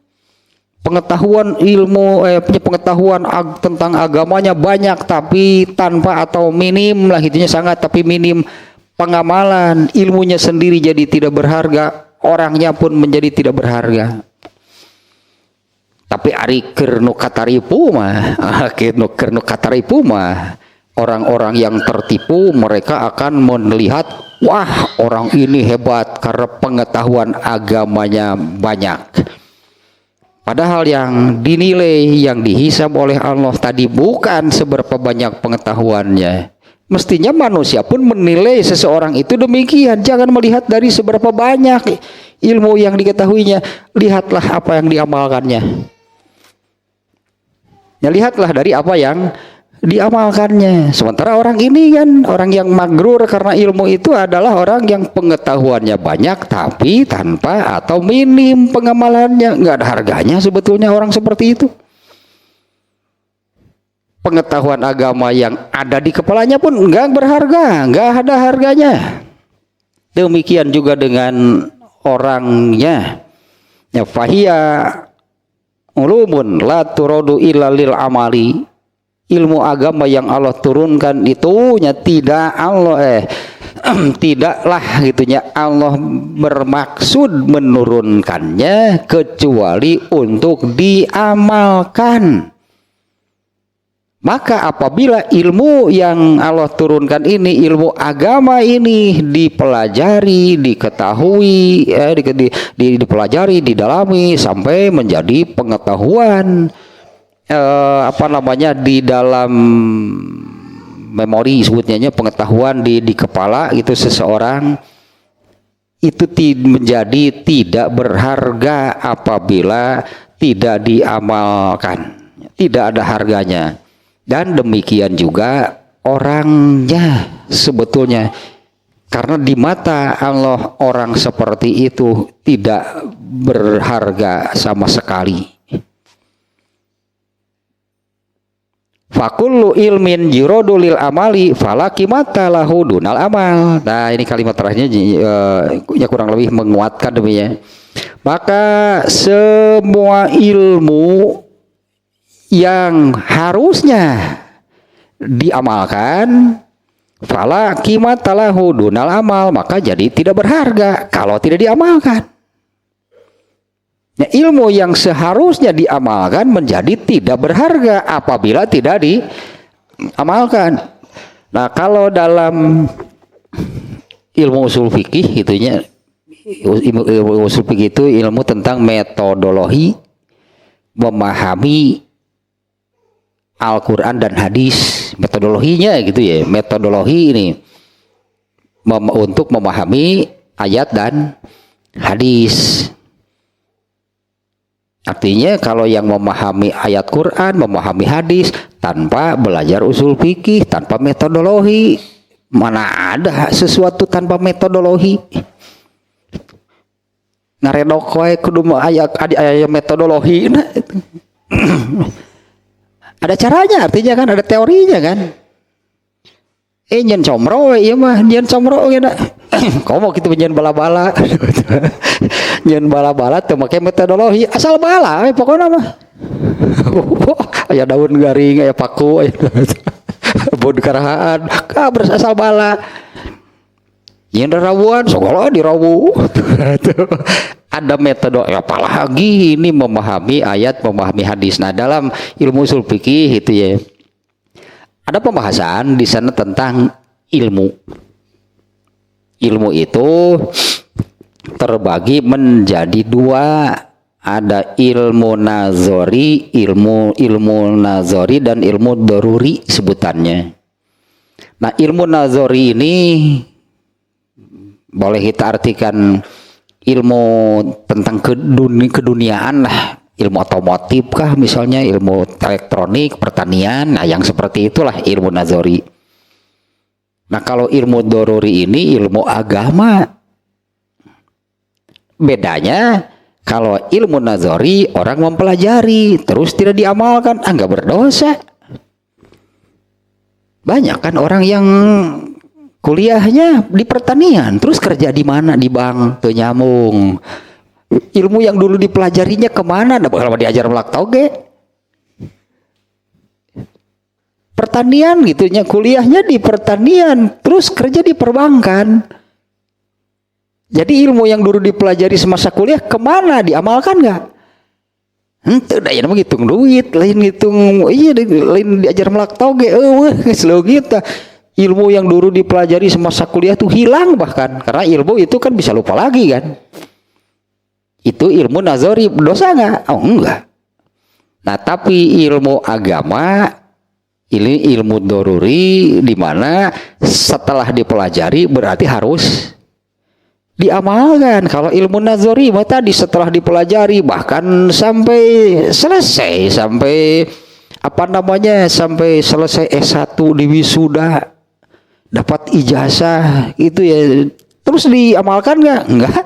Pengetahuan ilmu, pengetahuan tentang agamanya banyak tapi tanpa atau minim lah, itunya sangat tapi minim. Pengamalan ilmunya sendiri jadi tidak berharga, orangnya pun menjadi tidak berharga. Tapi ari keur nu kataripu mah, keur nu kataripu mah, orang-orang yang tertipu mereka akan melihat, wah orang ini hebat karena pengetahuan agamanya banyak. Padahal yang dinilai, yang dihisab oleh Allah tadi bukan seberapa banyak pengetahuannya. Mestinya manusia pun menilai seseorang itu demikian. Jangan melihat dari seberapa banyak ilmu yang diketahuinya, lihatlah apa yang diamalkannya. Ya, lihatlah dari apa yang diamalkannya. Sementara orang ini kan orang yang magrur karena ilmu itu adalah orang yang pengetahuannya banyak tapi tanpa atau minim pengamalannya. Nggak ada harganya sebetulnya orang seperti itu. Pengetahuan agama yang ada di kepalanya pun nggak berharga, nggak ada harganya. Demikian juga dengan orangnya. Ya, fahia ulumun la turadu illa lil amali. Ilmu agama yang Allah turunkan itu tidaklah gitunya Allah bermaksud menurunkannya kecuali untuk diamalkan. Maka apabila ilmu yang Allah turunkan ini, ilmu agama ini dipelajari, diketahui, dipelajari, didalami sampai menjadi pengetahuan, di dalam memori sebutnya pengetahuan di kepala itu seseorang, itu menjadi tidak berharga apabila tidak diamalkan, tidak ada harganya. Dan demikian juga orangnya sebetulnya, karena di mata Allah orang seperti itu tidak berharga sama sekali. Fakullu ilmin yuradu lil amali falakimata lahu dunal amal. Nah, ini kalimat terakhirnya kurang lebih menguatkan demikian. Maka semua ilmu yang harusnya diamalkan fala qimata lahu dunal amal, maka jadi tidak berharga kalau tidak diamalkan. Nah, ilmu yang seharusnya diamalkan menjadi tidak berharga apabila tidak diamalkan. Nah, kalau dalam ilmu usul fikih itunya, ilmu usul fikih itu ilmu tentang metodologi memahami Al-Quran dan hadis, metodologinya gitu ya, metodologi ini untuk memahami ayat dan hadis. Artinya kalau yang memahami ayat Quran, memahami hadis tanpa belajar usul fikih, tanpa metodologi, mana ada sesuatu tanpa metodologi? Ngaredok wae kudu ayat metodologi. Nah, ada caranya, artinya kan ada teorinya kan. Nyen comro ieu mah, nyen comro ge da. Komo kitu nyen bala-bala. Nyen bala-bala teu make metodologi, asal bala pokona mah. Aya daun garing, aya paku, aya bod karahaan, kabres asal bala. Nyen rawuan, sogolo dirawu. Ada metode apalagi ini memahami ayat, memahami hadis. Nah, dalam ilmu usul fikih itu ya, ada pembahasan di sana tentang ilmu. Ilmu itu terbagi menjadi dua, ada ilmu nazori, ilmu nazori dan ilmu daruri sebutannya. Nah, ilmu nazori ini boleh kita artikan ilmu tentang keduniaan lah, ilmu otomotif kah misalnya, ilmu elektronik, pertanian, nah yang seperti itulah ilmu nazori. Nah, kalau ilmu doruri ini ilmu agama. Bedanya kalau ilmu nazori orang mempelajari terus tidak diamalkan, nggak berdosa. Banyak kan orang yang kuliahnya di pertanian, terus kerja di mana? Di bank, teu nyambung. Ilmu yang dulu dipelajarinya kemana? Da bakal diajar melak toge. Pertanian gitunya, kuliahnya di pertanian, terus kerja di perbankan. Jadi ilmu yang dulu dipelajari semasa kuliah kemana? Diamalkan nggak? Ente dah ya ngitung duit, lain ngitung, iya lain diajar melak toge, selalu gitu. Ilmu yang dulu dipelajari semasa kuliah tuh hilang bahkan, karena ilmu itu kan bisa lupa lagi kan. Itu ilmu nazari, dosa nggak? Oh enggak. Nah tapi ilmu agama ini ilmu doruri, di mana setelah dipelajari berarti harus diamalkan. Kalau ilmu nazari mah tadi setelah dipelajari bahkan sampai selesai, sampai apa namanya, sampai selesai S1 di wisuda, dapat ijazah itu ya, terus diamalkan nggak? Enggak.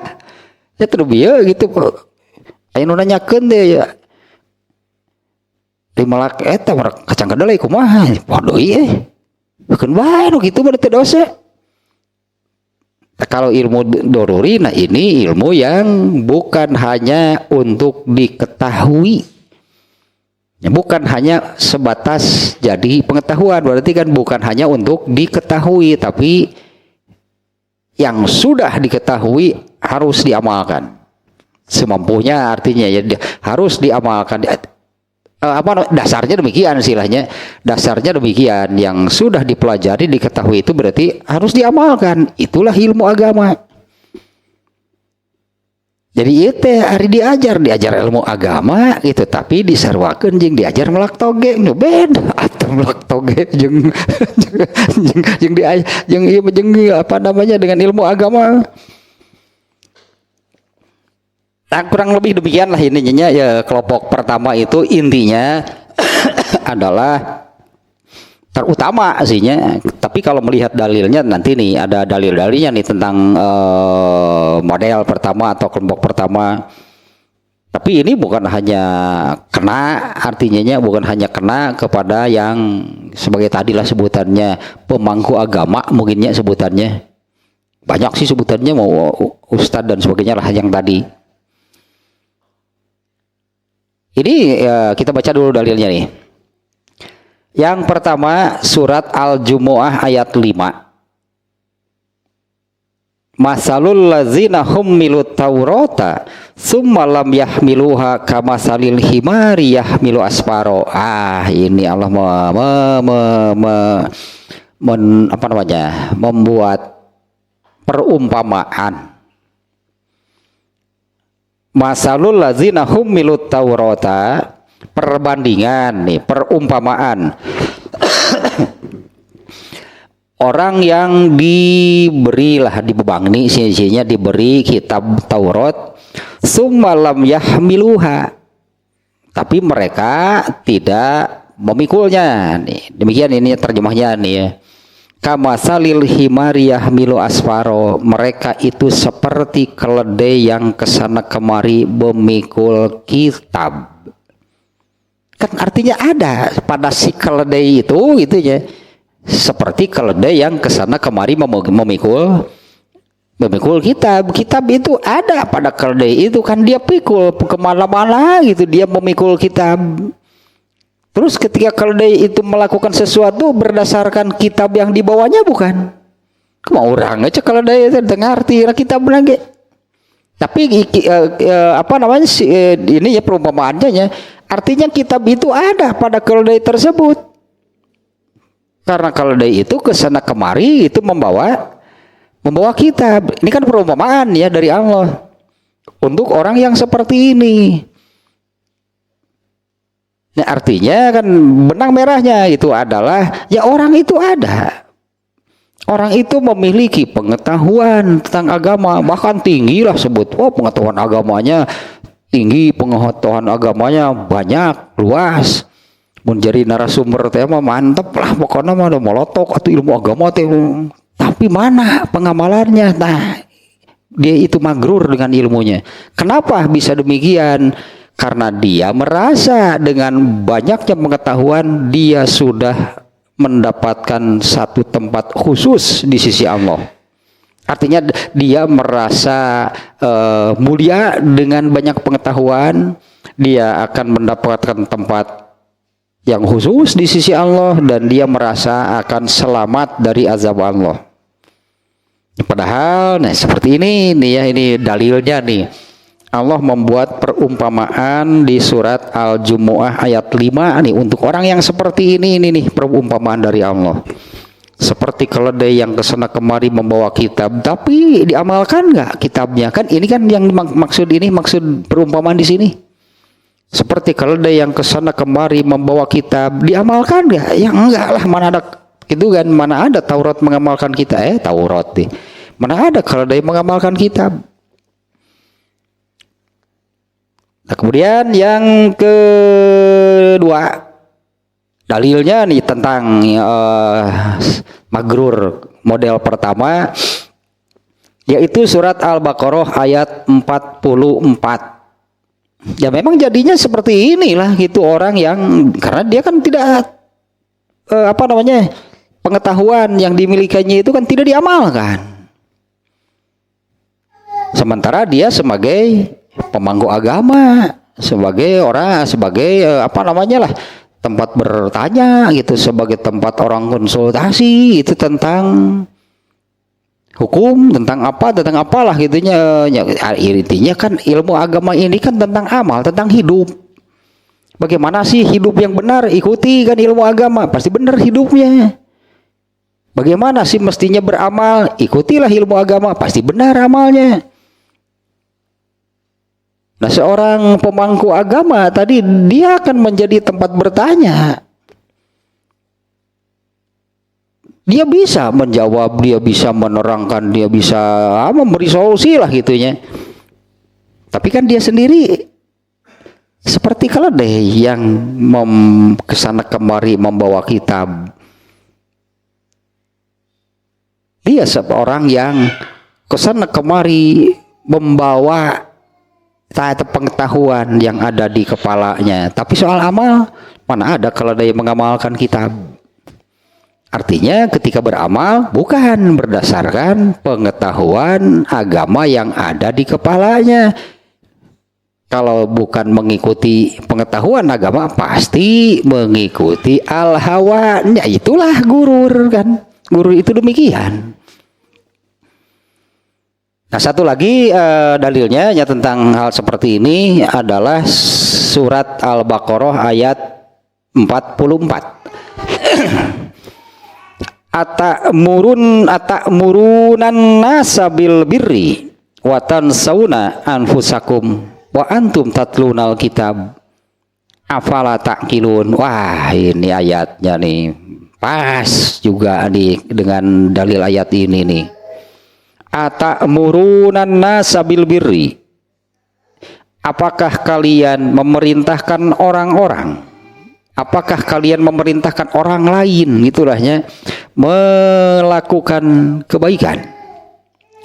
Ya terus bieu gitu kok. Aya nu nanyakeun deh ya. Di malak eta kacang kedelai kumaha? Podo ieu. Bukan bae nu kitu berarti dosa. Kalau ilmu doruri, nah ini ilmu yang bukan hanya untuk diketahui. Ya, bukan hanya sebatas jadi pengetahuan, berarti kan bukan hanya untuk diketahui, tapi yang sudah diketahui harus diamalkan semampunya, artinya ya harus diamalkan. Dasarnya demikian, istilahnya dasarnya demikian, yang sudah dipelajari diketahui itu berarti harus diamalkan. Itulah ilmu agama. Jadi itu hari diajar ilmu agama gitu, tapi disarwakeun jeung diajar melak toge, nu beda atuh melak toge jeung apa namanya dengan ilmu agama. Nah, kurang lebih demikianlah ininya ya. Kelompok pertama itu intinya adalah terutama aslinya, tapi kalau melihat dalilnya nanti nih ada dalil-dalilnya nih tentang model pertama atau kelompok pertama. Tapi ini bukan hanya kena, artinya bukan hanya kena kepada yang sebagai tadilah sebutannya pemangku agama, mungkinnya sebutannya banyak sih sebutannya, mau ustadz dan sebagainya lah yang tadi. Ini kita baca dulu dalilnya nih. Yang pertama surat Al-Jumu'ah ayat 5. Masalul ladzina hummilut taurata summa lam yahmiluha kamasalil himari yahmilu asfaro. Ini Allah membuat perumpamaan. Masalul ladzina hummilut taurata, perbandingan nih, perumpamaan orang yang diberilah, dibebangni isinya diberi kitab Taurat, summa lam yahmiluha, tapi mereka tidak memikulnya nih. Demikian ini terjemahnya nih ya. Kamasalil himari yahmilu asfaro, mereka itu seperti keledai yang kesana kemari memikul kitab. Kan artinya ada pada si keledai itu gitu ya, seperti keledai yang kesana kemari memikul kitab. Kitab itu ada pada keledai itu, kan dia pikul kemana-mana gitu, dia memikul kitab. Terus ketika keledai itu melakukan sesuatu berdasarkan kitab yang dibawanya, bukan? Mau orang aja keledai itu ngerti kitab lagi. Tapi apa namanya ini ya perumpamaannya ya. Artinya kitab itu ada pada keledai tersebut. Karena keledai itu kesana kemari itu membawa kitab. Ini kan perumpamaan ya dari Allah untuk orang yang seperti ini. Nah, artinya kan benang merahnya itu adalah ya orang itu ada. Orang itu memiliki pengetahuan tentang agama, bahkan tinggi lah sebut. Oh, pengetahuan agamanya tinggi, pengetahuan agamanya banyak, luas. Menjadi narasumber tema mantep lah, pokoknya mah molotok atau ilmu agama teh. Tapi mana pengamalannya? Nah, dia itu magrur dengan ilmunya. Kenapa bisa demikian? Karena dia merasa dengan banyaknya pengetahuan dia sudah mendapatkan satu tempat khusus di sisi Allah. Artinya dia merasa mulia dengan banyak pengetahuan, dia akan mendapatkan tempat yang khusus di sisi Allah, dan dia merasa akan selamat dari azab Allah. Padahal nah seperti ini nih ya, ini dalilnya nih. Allah membuat perumpamaan di surat Al-Jumu'ah ayat 5 nih untuk orang yang seperti ini nih perumpamaan dari Allah. Seperti keledai yang kesana kemari membawa kitab, tapi diamalkan nggak kitabnya? Kan ini kan yang maksud perumpamaan di sini. Seperti keledai yang kesana kemari membawa kitab, diamalkan nggak? Ya enggak lah, mana ada gitu kan? Mana ada Taurat mengamalkan kita? Taurat nih. Mana ada keledai mengamalkan kitab? Nah, kemudian yang kedua, dalilnya nih tentang magrur model pertama, yaitu surat Al-Baqarah ayat 44. Ya memang jadinya seperti inilah gitu orang yang, karena dia kan tidak pengetahuan yang dimilikinya itu kan tidak diamalkan. Sementara dia sebagai pemangku agama, sebagai tempat bertanya gitu, sebagai tempat orang konsultasi itu tentang hukum, tentang apalah gitunya. Intinya kan ilmu agama ini kan tentang amal, tentang hidup. Bagaimana sih hidup yang benar? Ikuti kan ilmu agama, pasti benar hidupnya. Bagaimana sih mestinya beramal? Ikutilah ilmu agama, pasti benar amalnya. Nah, seorang pemangku agama tadi dia akan menjadi tempat bertanya. Dia bisa menjawab, dia bisa menerangkan, dia bisa memberi solusi lah gitunya. Tapi kan dia sendiri seperti keledai yang kesana kemari membawa kitab. Dia seorang yang kesana kemari membawa pengetahuan yang ada di kepalanya, tapi soal amal mana ada keledai mengamalkan kitab. Artinya ketika beramal bukan berdasarkan pengetahuan agama yang ada di kepalanya. Kalau bukan mengikuti pengetahuan agama, pasti mengikuti al-hawa. Ya itulah gurur kan. Gurur itu demikian. Nah, satu lagi dalilnya ya tentang hal seperti ini adalah surat Al-Baqarah ayat 44. Ata'murunan nasa bil birri wa tansawna anfusakum wa antum tatlunal kitab afala ta'qilun. Wah, ini ayatnya nih pas juga nih dengan dalil ayat ini nih. Ata'murunan nasa bil birri, apakah kalian memerintahkan orang-orang, apakah kalian memerintahkan orang lain gitulahnya melakukan kebaikan.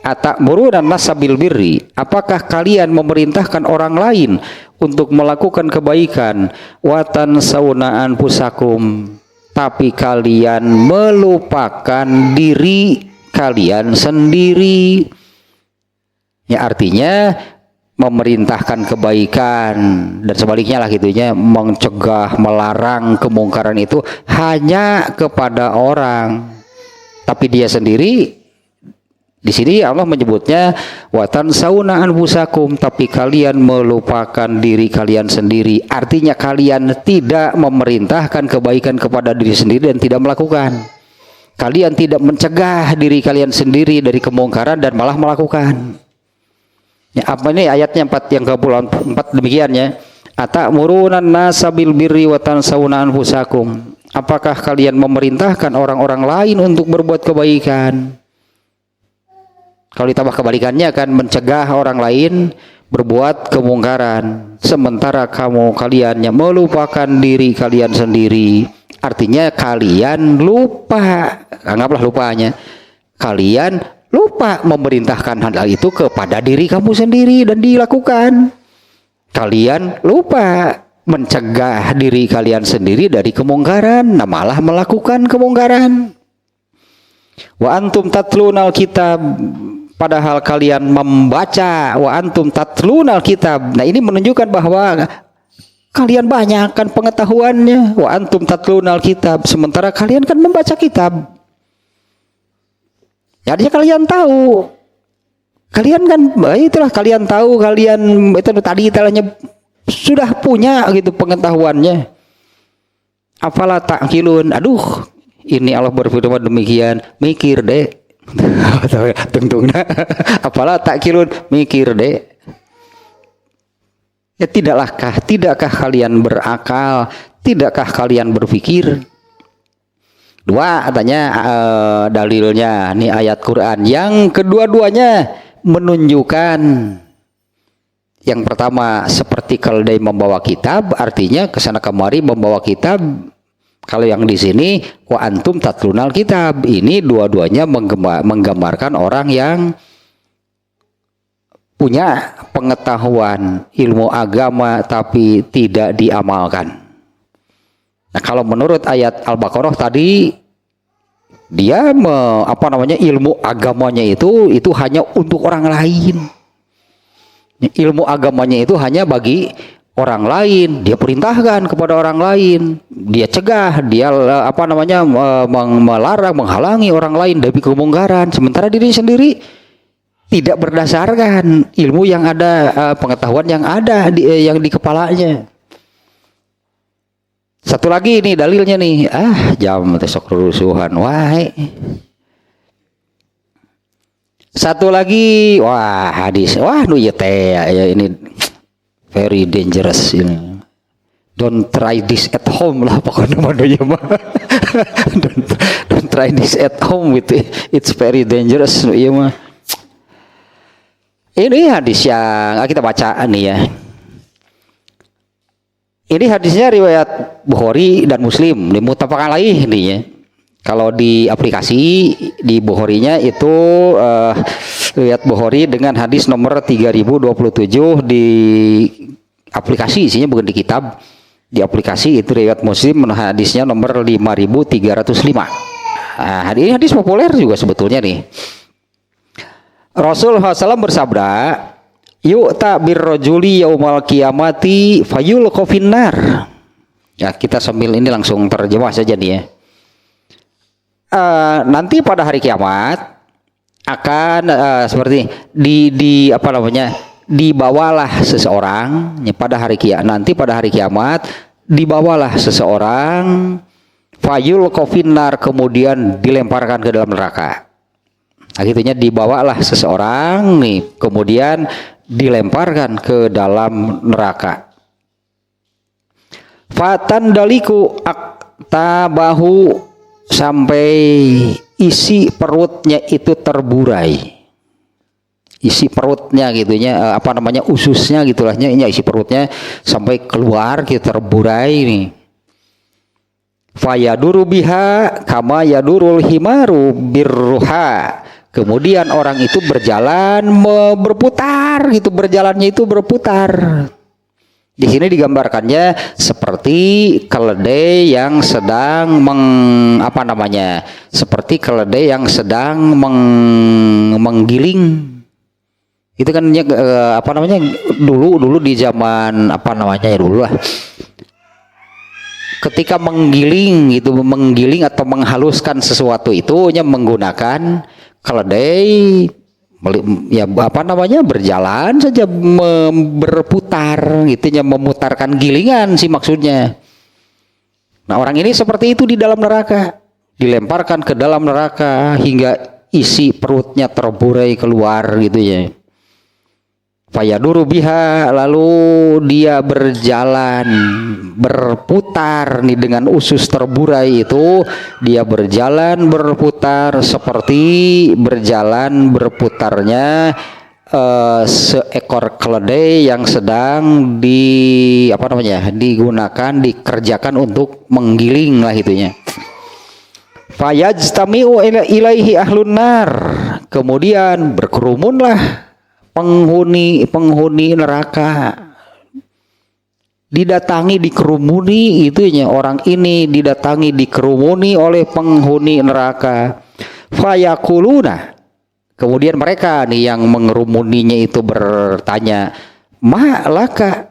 Ata'murunan nasa bil birri, apakah kalian memerintahkan orang lain untuk melakukan kebaikan. Wa tansawna anfusakum, tapi kalian melupakan diri kalian sendiri. Ya artinya memerintahkan kebaikan dan sebaliknya lah gitunya, mencegah, melarang kemungkaran itu hanya kepada orang, tapi dia sendiri di sini Allah menyebutnya wa tansawna anfusakum, tapi kalian melupakan diri kalian sendiri. Artinya kalian tidak memerintahkan kebaikan kepada diri sendiri dan tidak melakukan. Kalian tidak mencegah diri kalian sendiri dari kemungkaran dan malah melakukan. Ya, apa ini ayatnya 4 yang ke-4 demikian ya. Ata'murunan nasa bil birri wa tansawna anfusakum. Apakah kalian memerintahkan orang-orang lain untuk berbuat kebaikan? Kalau ditambah kebalikannya kan mencegah orang lain berbuat kemungkaran, sementara kalian yang melupakan diri kalian sendiri. Artinya kalian lupa, anggaplah lupanya, kalian lupa memerintahkan hal itu kepada diri kamu sendiri dan dilakukan. Kalian lupa mencegah diri kalian sendiri dari kemungkaran, nah malah melakukan kemungkaran. Wa antum tatlunal kitab, padahal kalian membaca. Wa antum tatlunal kitab, nah ini menunjukkan bahwa kalian banyak kan pengetahuannya. Wa antum tatlunal kitab, sementara kalian kan membaca kitab. Jadi kalian tahu, kalian kan itulah kalian tahu, kalian itu tadi istilahnya sudah punya gitu pengetahuannya. Afala ta'qilun, aduh ini Allah berfirman demikian, mikir deh. Tungtungna apalah ta'qilun, mikir deh. Ya tidakkah kalian berakal, tidakkah kalian berpikir? Dua katanya dalilnya nih ayat Quran yang kedua-duanya menunjukkan, yang pertama seperti keledai membawa kitab, artinya kesana kemari membawa kitab. Kalau yang di sini wa antum tatlunal kitab, ini dua-duanya menggambarkan orang yang punya pengetahuan ilmu agama tapi tidak diamalkan. Nah, kalau menurut ayat Al-Baqarah tadi, dia ilmu agamanya itu hanya untuk orang lain. Ilmu agamanya itu hanya bagi orang lain. Dia perintahkan kepada orang lain, dia cegah, dia melarang, menghalangi orang lain dari kemungkaran. Sementara diri sendiri tidak berdasarkan ilmu yang ada, pengetahuan yang ada yang di kepalanya. Satu lagi nih dalilnya nih, jam tesok rusuhan, wae. Satu lagi, hadis, nu ieu teh ya ini very dangerous ini. Don't try this at home lah pokoknya mah mah. Don't try this at home with it. It's very dangerous ieu mah. Ini hadis yang kita baca nih ya. Ini hadisnya riwayat Bukhari dan Muslim, di muttafaq alaih nih ya. Kalau di aplikasi di Bukharinya itu riwayat Bukhari dengan hadis nomor 3027, di aplikasi isinya bukan di kitab. Di aplikasi itu riwayat Muslim hadisnya nomor 5305. Nah, ini hadis populer juga sebetulnya nih. Rasulullah SAW bersabda, yu'ta birrajuli yaumal qiyamati fayulqa finnar. Ya, kita sambil ini langsung terjemah saja nih ya. Nanti pada hari kiamat akan seperti dibawalah seseorang ya, pada hari kiamat dibawalah seseorang fayulqa finnar, kemudian dilemparkan ke dalam neraka. Nah, gitunya dibawalah seseorang nih, kemudian dilemparkan ke dalam neraka. Fatan daliku aktabahu, sampai isi perutnya itu terburai. Isi perutnya gitunya, ususnya gitulahnya, ini isi perutnya sampai keluar gitu, terburai nih. Fayaduru biha kama yadurul himaru birruha. Kemudian orang itu berjalan berputar gitu, berjalannya itu berputar. Di sini digambarkannya seperti keledai yang sedang seperti keledai yang sedang menggiling. Itu kan dulu di zaman dulu lah. Ketika menggiling atau menghaluskan sesuatu itu menggunakan keledai ya berjalan saja berputar gitu, memutarkan gilingan sih maksudnya. Nah, orang ini seperti itu di dalam neraka, dilemparkan ke dalam neraka hingga isi perutnya terburai keluar gitu ya. Fayaduru biha, lalu dia berjalan berputar nih dengan usus terburai itu, dia berjalan berputar seperti berjalan berputarnya seekor keledai yang sedang dikerjakan untuk menggiling lah itunya. Fayajtami'u ilaihi ahlun nar, kemudian berkerumunlah penghuni neraka didatangi, dikerumuni, itunya orang ini didatangi, dikerumuni oleh penghuni neraka. Fayakuluna, kemudian mereka nih yang mengerumuninya itu bertanya, ma laka,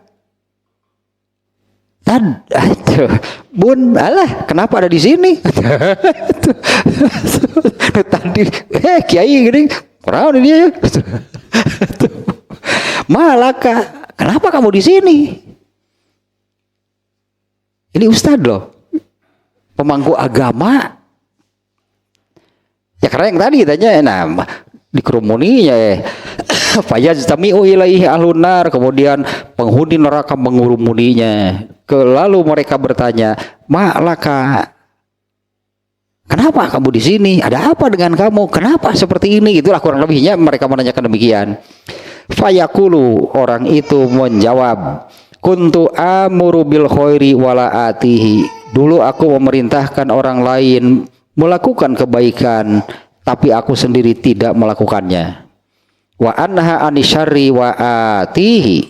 bun, alah, kenapa ada di sini? Tadi, kiai gini, pernah dia. Ma laka, kenapa kamu di sini? Ini ustadz loh, pemangku agama. Ya karena yang tadi tanya, nah dikerumuninya fayajtami'u ilaihi ahlun nar, kemudian penghuni neraka mengerumuninya. Lalu mereka bertanya, ma laka, kenapa kamu di sini? Ada apa dengan kamu? Kenapa seperti ini? Itulah kurang lebihnya mereka menanyakan demikian. Fayaqulu, orang itu menjawab, kuntu amuru bil khairi wala atihi. Dulu aku memerintahkan orang lain melakukan kebaikan, tapi aku sendiri tidak melakukannya. Wa anha anisyarri wa atihi,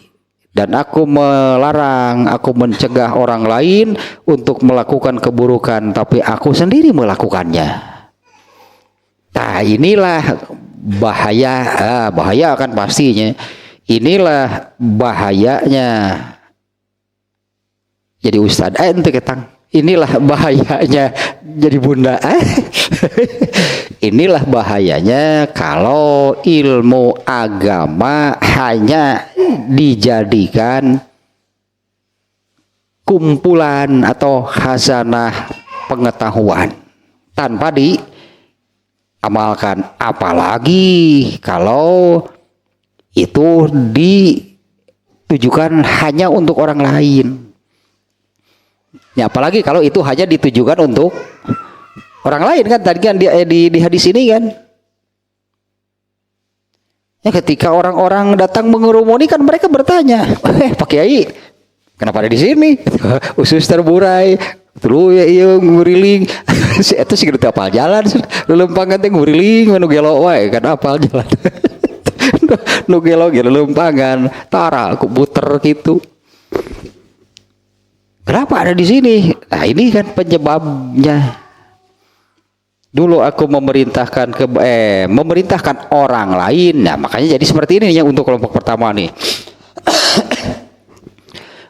dan aku melarang, aku mencegah orang lain untuk melakukan keburukan, tapi aku sendiri melakukannya. Nah inilah bahaya, bahaya kan pastinya. Inilah bahayanya jadi ustadz, ente ketang. Inilah bahayanya jadi bunda. Inilah bahayanya kalau ilmu agama hanya dijadikan kumpulan atau khazanah pengetahuan tanpa diamalkan. Apalagi kalau itu ditujukan hanya untuk orang lain. Ya, apalagi kalau itu hanya ditujukan untuk orang lain kan, tadi kan di hadis ini kan. Ya, ketika orang-orang datang mengerumuni kan mereka bertanya, Pak Kiai, kenapa ada di sini? Usus terburai, terus ya iya nguriling. Itu sih gitu apal jalan, lempang teh nguriling, nu gelo wae kan apal jalan. Nu gelo lempangan, tara aku puter gitu. Kenapa ada di sini? Nah ini kan penyebabnya. Dulu aku memerintahkan orang lain. Nah makanya jadi seperti ini yang untuk kelompok pertama nih.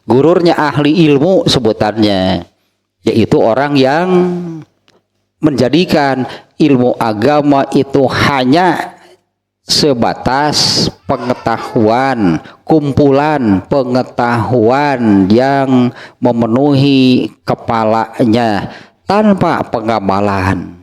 Gururnya ahli ilmu sebutannya, yaitu orang yang menjadikan ilmu agama itu hanya sebatas pengetahuan, kumpulan pengetahuan yang memenuhi kepalanya tanpa pengamalan.